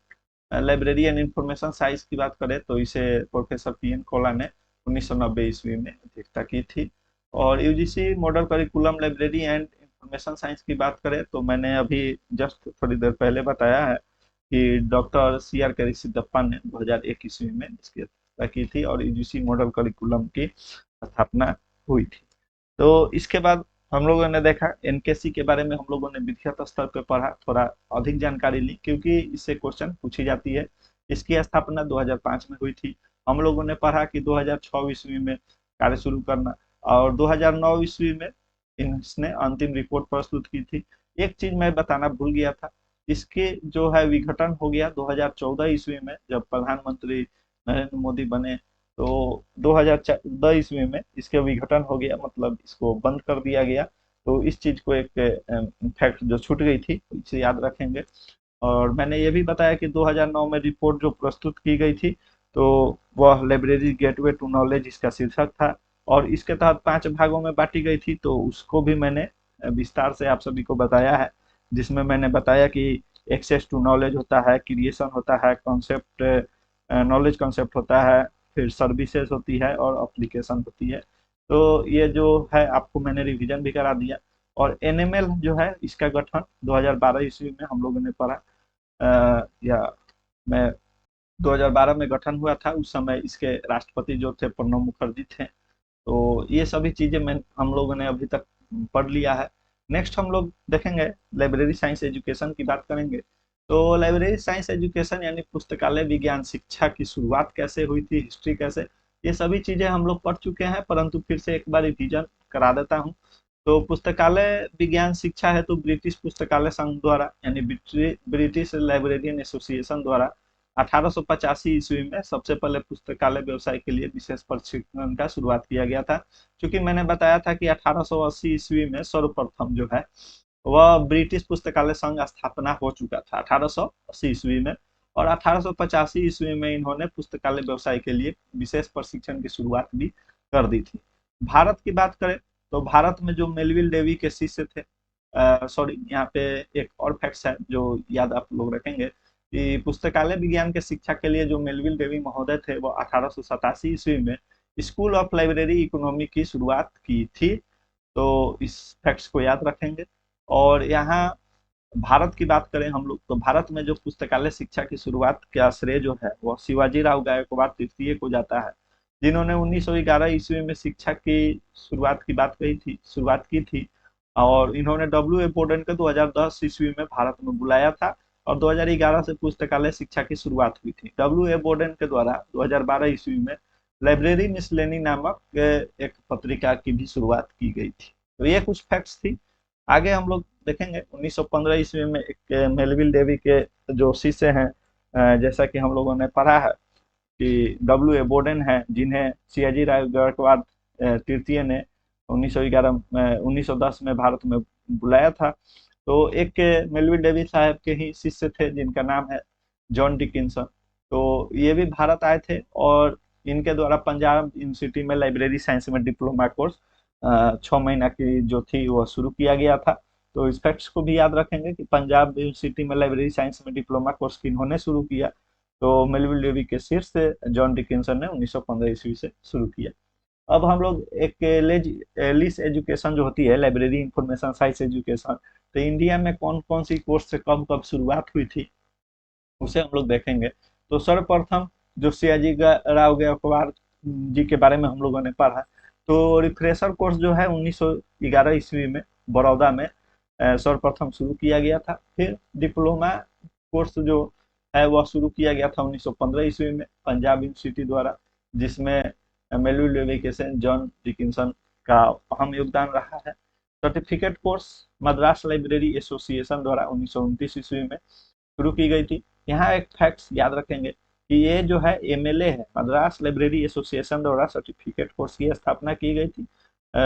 library and information science की बात करें तो इसे प्रोफेसर PN कोला ने 1990 ईस्वी में अध्यक्षता की थी। और UGC model curriculum library and information science की बात करें तो मैंने अभी जस्ट थोड़ी देर पहले बताया है कि डॉक्टर CR करिसिद्धप्पा ने 2001 ईस्वी में इसकी अध्यक्षता की थी, और UGC मॉडल करिकुलम की स्थापना हुई थी। तो इसके बाद हम लोगों ने देखा NKC के बारे में, हम लोगों ने विधिगत स्तर पर पढ़ा, थोड़ा अधिक जानकारी ली क्योंकि इससे क्वेश्चन पूछी जाती है। इसकी स्थापना 2005 में हुई थी। हम लोगों ने पढ़ा कि 2006 ईस्वी में कार्य शुरू करना, और 2009 ईस्वी में इसने अंतिम रिपोर्ट प्रस्तुत की थी। एक चीज मैं बताना भूल गया था, इसके जो है विघटन हो गया 2014 ईस्वी में, जब प्रधानमंत्री नरेंद्र मोदी बने, तो 2014 ईस्वी में इसके विघटन हो गया, मतलब इसको बंद कर दिया गया। तो इस चीज को एक फैक्ट जो छूट गई थी इसे याद रखेंगे। और मैंने ये भी बताया कि 2009 में रिपोर्ट जो प्रस्तुत की गई थी तो वह लाइब्रेरी गेटवे टू नॉलेज इसका शीर्षक था, और इसके तहत 5 भागों में बांटी गई थी, तो उसको भी मैंने विस्तार से आप सभी को बताया है, जिसमें मैंने बताया कि एक्सेस टू नॉलेज होता है, क्रिएशन होता है, कॉन्सेप्ट नॉलेज कॉन्सेप्ट होता है, फिर सर्विसेज होती है, और एप्लीकेशन होती है। तो ये जो है आपको मैंने रिवीजन भी करा दिया। और NML जो है इसका गठन 2012 ईस्वी में हम लोगों ने पढ़ा, या मैं 2012 में गठन हुआ था। उस समय इसके राष्ट्रपति जो थे प्रणब मुखर्जी थे। तो ये सभी चीजें मैं हम लोगों ने अभी तक पढ़ लिया है। नेक्स्ट हम लोग देखेंगे लाइब्रेरी साइंस एजुकेशन की बात करेंगे। तो लाइब्रेरी साइंस एजुकेशन यानी पुस्तकालय विज्ञान शिक्षा की शुरुआत कैसे हुई थी, हिस्ट्री कैसे, ये सभी चीजें हम लोग पढ़ चुके हैं, परंतु फिर से एक बार रिवीजन करा देता हूँ। तो पुस्तकालय विज्ञान शिक्षा है तो ब्रिटिश पुस्तकालय संघ द्वारा यानी ब्रिटिश लाइब्रेरियन एसोसिएशन द्वारा 1885 ईस्वी में सबसे पहले पुस्तकालय व्यवसाय के लिए विशेष प्रशिक्षण का शुरुआत किया गया था। क्योंकि मैंने बताया था कि 1880 ईस्वी में सर्वप्रथम जो है वह ब्रिटिश पुस्तकालय संघ स्थापना हो चुका था 1880 ईस्वी में, और 1885 ईस्वी में इन्होंने पुस्तकालय व्यवसाय के लिए विशेष प्रशिक्षण की शुरुआत भी कर दी थी। भारत की बात करें तो भारत में जो मेलविल डेवी के शिष्य थे, सॉरी यहाँ पे एक और फैक्ट्स है जो याद आप लोग रखेंगे कि पुस्तकालय विज्ञान के शिक्षा के लिए जो मेलविल डेवी महोदय थे वो 1887 ईस्वी में स्कूल ऑफ लाइब्रेरी इकोनॉमी की शुरुआत की थी। तो इस फैक्ट्स को याद रखेंगे। और यहाँ भारत की बात करें हम लोग तो भारत में जो पुस्तकालय शिक्षा की शुरुआत का श्रेय जो है वह शिवाजी राव गायकवाड़ तृतीय को जाता है, जिन्होंने 1911 ईस्वी में शिक्षा की शुरुआत की थी। और इन्होंने डब्ल्यू ए बोर्डन को 2010 ईस्वी में भारत में बुलाया था और 2011 से पुस्तकालय शिक्षा की शुरुआत हुई थी। डब्ल्यू ए बोर्डन के द्वारा 2012 ईस्वी में लाइब्रेरी मिसलेनी नामक एक पत्रिका की भी शुरुआत की गई थी। तो ये कुछ फैक्ट्स थी। आगे हम लोग देखेंगे 1915 ईस्वी में एक मेलविल डेवी के जो शिष्य हैं, जैसा कि हम लोगों ने पढ़ा है कि डब्ल्यू ए बोर्डन है, जिन्हें सियाजी राव गायकवाड़ तृतीय ने 1910 में भारत में बुलाया था। तो एक मेलविल डेवी साहब के ही शिष्य थे जिनका नाम है जॉन डिकिंसन। तो ये भी भारत आए थे और इनके द्वारा पंजाब यूनिवर्सिटी में लाइब्रेरी साइंस में डिप्लोमा कोर्स 6 महीना की जो थी वो शुरू किया गया था। तो इस फैक्ट्स को भी याद रखेंगे कि पंजाब यूनिवर्सिटी में लाइब्रेरी साइंस में डिप्लोमा कोर्स किन्होंने शुरू किया, तो मेलविल डेवी के शीर्ष से जॉन डिकिंसन ने 1915 ईस्वी से शुरू किया। अब हम लोग एक लिस एजुकेशन जो होती है, लाइब्रेरी इंफॉर्मेशन साइंस एजुकेशन, तो इंडिया में कौन कौन सी कोर्स से कब कब शुरुआत हुई थी उसे हम लोग देखेंगे। तो सर्वप्रथम जो सियाजी राव गायकवाड़ जी के बारे में हम लोगों ने पढ़ा, तो रिफ्रेशर कोर्स जो है 1911 ईस्वी में बड़ौदा में सर्वप्रथम शुरू किया गया था। फिर डिप्लोमा कोर्स जो है वह शुरू किया गया था 1915 ईस्वी में पंजाब यूनिवर्सिटी द्वारा, जिसमें मेलविल डेविकेशन जॉन डिकिंसन का अहम योगदान रहा है। Certificate course Madras library association द्वारा 1929 ईस्वी में शुरू की गई थी। यहाँ एक फैक्ट्स याद रखेंगे कि ये जो है एमएलए है, मद्रास लाइब्रेरी एसोसिएशन द्वारा सर्टिफिकेट कोर्स की स्थापना की गई थी,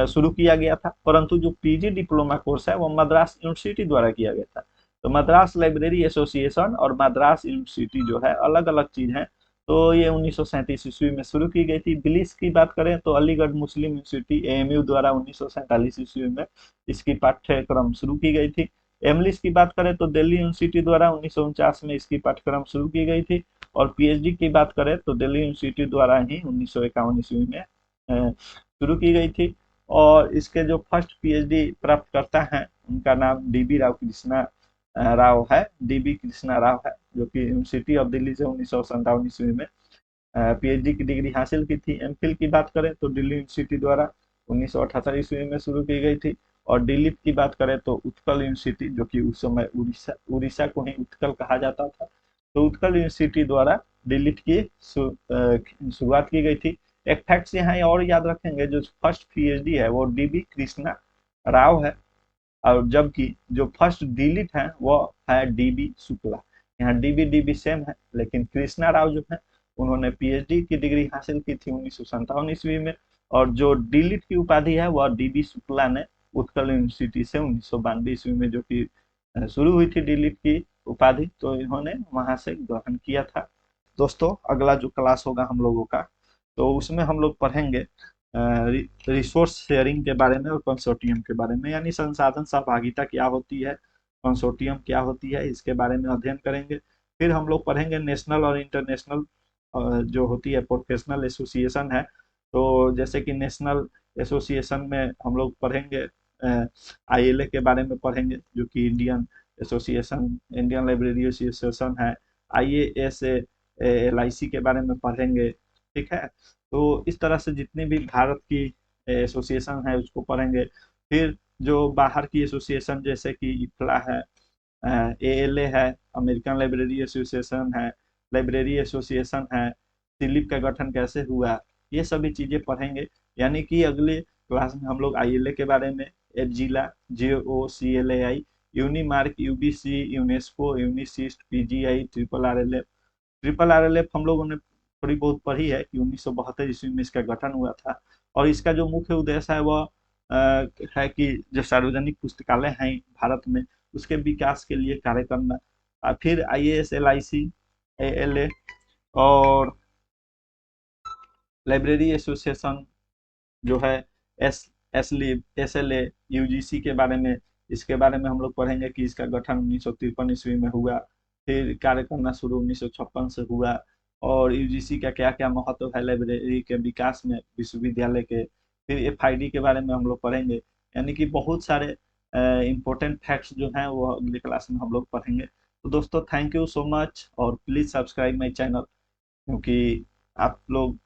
शुरू किया गया था। परंतु जो पीजी डिप्लोमा कोर्स है वो मद्रास यूनिवर्सिटी द्वारा किया गया था। तो मद्रास लाइब्रेरी एसोसिएशन और मद्रास यूनिवर्सिटी जो है अलग अलग चीज है। तो ये 1937 ईस्वी में शुरू की गई थी। दिल्ली की बात करें तो अलीगढ़ मुस्लिम यूनिवर्सिटी एएमयू द्वारा 1947 ईस्वी में इसकी पाठ्यक्रम शुरू की गई थी। एमलिस की बात करें तो दिल्ली यूनिवर्सिटी द्वारा 1949 में इसकी पाठ्यक्रम शुरू की गई थी। और पीएचडी की बात करें तो दिल्ली यूनिवर्सिटी द्वारा ही 1951 ईस्वी में शुरू की गई थी। और इसके जो फर्स्ट पीएचडी प्राप्त करता है उनका नाम डीबी राव कृष्णा राव है, डीबी कृष्णा राव है, जो कि यूनिवर्सिटी ऑफ दिल्ली से 1957 ईस्वी में पीएचडी की डिग्री हासिल की थी। एमफिल की बात करें तो दिल्ली यूनिवर्सिटी द्वारा 1978 ईस्वी में शुरू की गई थी। और डीलिट की बात करें तो उत्कल यूनिवर्सिटी, जो कि उस समय उड़ीसा को ही उत्कल कहा जाता था, तो उत्कल यूनिवर्सिटी द्वारा डीलिट की शुरुआत की गई थी। एक फैक्ट्स यहाँ और याद रखेंगे, जो फर्स्ट पीएचडी है वो डीबी कृष्णा राव है, और जबकि जो फर्स्ट डिलीट है वो है डीबी शुक्ला। यहाँ डीबी डीबी सेम है, लेकिन कृष्णा राव जो है उन्होंने पीएचडी की डिग्री हासिल की थी 1957 ईस्वी में। और जो डिलीट की उपाधि है वह डीबी शुक्ला ने उत्कल यूनिवर्सिटी से 1992 ईस्वी में, जो कि शुरू हुई थी डिलीट की उपाधि, तो इन्होंने वहां से ग्रहण किया था। दोस्तों अगला जो क्लास होगा हम लोगों का, तो उसमें हम लोग पढ़ेंगे रिसोर्स शेयरिंग के बारे में और कंसोर्टियम के बारे में, यानी संसाधन सहभागिता क्या होती है, कंसोर्टियम क्या होती है, इसके बारे में अध्ययन करेंगे। फिर हम लोग पढ़ेंगे नेशनल और इंटरनेशनल जो होती है प्रोफेशनल एसोसिएशन है। तो जैसे कि नेशनल एसोसिएशन में हम लोग पढ़ेंगे आईएलए के बारे में पढ़ेंगे, जो कि इंडियन लाइब्रेरी एसोसिएशन है। IASA-LIC के बारे में पढ़ेंगे, ठीक है। तो इस तरह से जितनी भी भारत की एसोसिएशन है उसको पढ़ेंगे। फिर जो बाहर की एसोसिएशन जैसे कि इफ्ला है, ALA है, अमेरिकन लाइब्रेरी एसोसिएशन है, लाइब्रेरी एसोसिएशन है, सिलिप का गठन कैसे हुआ, ये सभी चीजें पढ़ेंगे। यानी कि अगले क्लास में हम लोग आईएलए के बारे में, IFLA, JOCLAI, UNIMARC, UBC, UNESCO, UNISIST, PGI, triple RLF हम लोगों ने थोड़ी बहुत पढ़ी है कि 1972 ईस्वी में इसका गठन हुआ था। और इसका जो मुख्य उद्देश्य है वह है कि जो सार्वजनिक पुस्तकालय हैं भारत में उसके विकास के लिए कार्य करना। फिर IAS-LIC, ALA और लाइब्रेरी एसोसिएशन जो है SLA, UGC के बारे में, इसके बारे में हम लोग पढ़ेंगे कि इसका गठन 1953 ईस्वी में हुआ, फिर कार्य करना शुरू 1956 से हुआ, और यूजीसी का क्या क्या महत्व है लाइब्रेरी के विकास में विश्वविद्यालय के। फिर FID के बारे में हम लोग पढ़ेंगे। यानी कि बहुत सारे इम्पोर्टेंट फैक्ट्स जो हैं वो अगले क्लास में हम लोग पढ़ेंगे। तो दोस्तों थैंक यू सो मच, और प्लीज़ सब्सक्राइब माई चैनल, क्योंकि आप लोग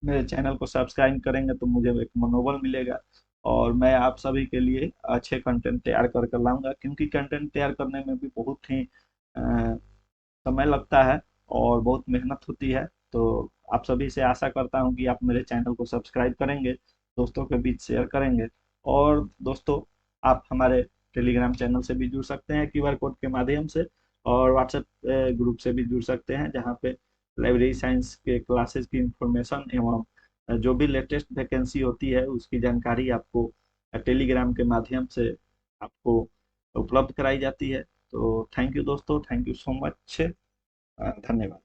मेरे चैनल को सब्सक्राइब करेंगे तो मुझे एक मनोबल मिलेगा, और मैं आप सभी के लिए अच्छे कंटेंट तैयार कर कर लाऊंगा, क्योंकि कंटेंट तैयार करने में भी बहुत ही समय लगता है और बहुत मेहनत होती है। तो आप सभी से आशा करता हूं कि आप मेरे चैनल को सब्सक्राइब करेंगे, दोस्तों के बीच शेयर करेंगे, और दोस्तों आप हमारे टेलीग्राम चैनल से भी जुड़ सकते हैं क्यूआर कोड के माध्यम से, और व्हाट्सएप ग्रुप से भी जुड़ सकते हैं, जहां पे लाइब्रेरी साइंस के क्लासेस की इंफॉर्मेशन एवं जो भी लेटेस्ट वैकेंसी होती है उसकी जानकारी आपको टेलीग्राम के माध्यम से आपको उपलब्ध कराई जाती है। तो थैंक यू दोस्तों, थैंक यू सो मच, धन्यवाद।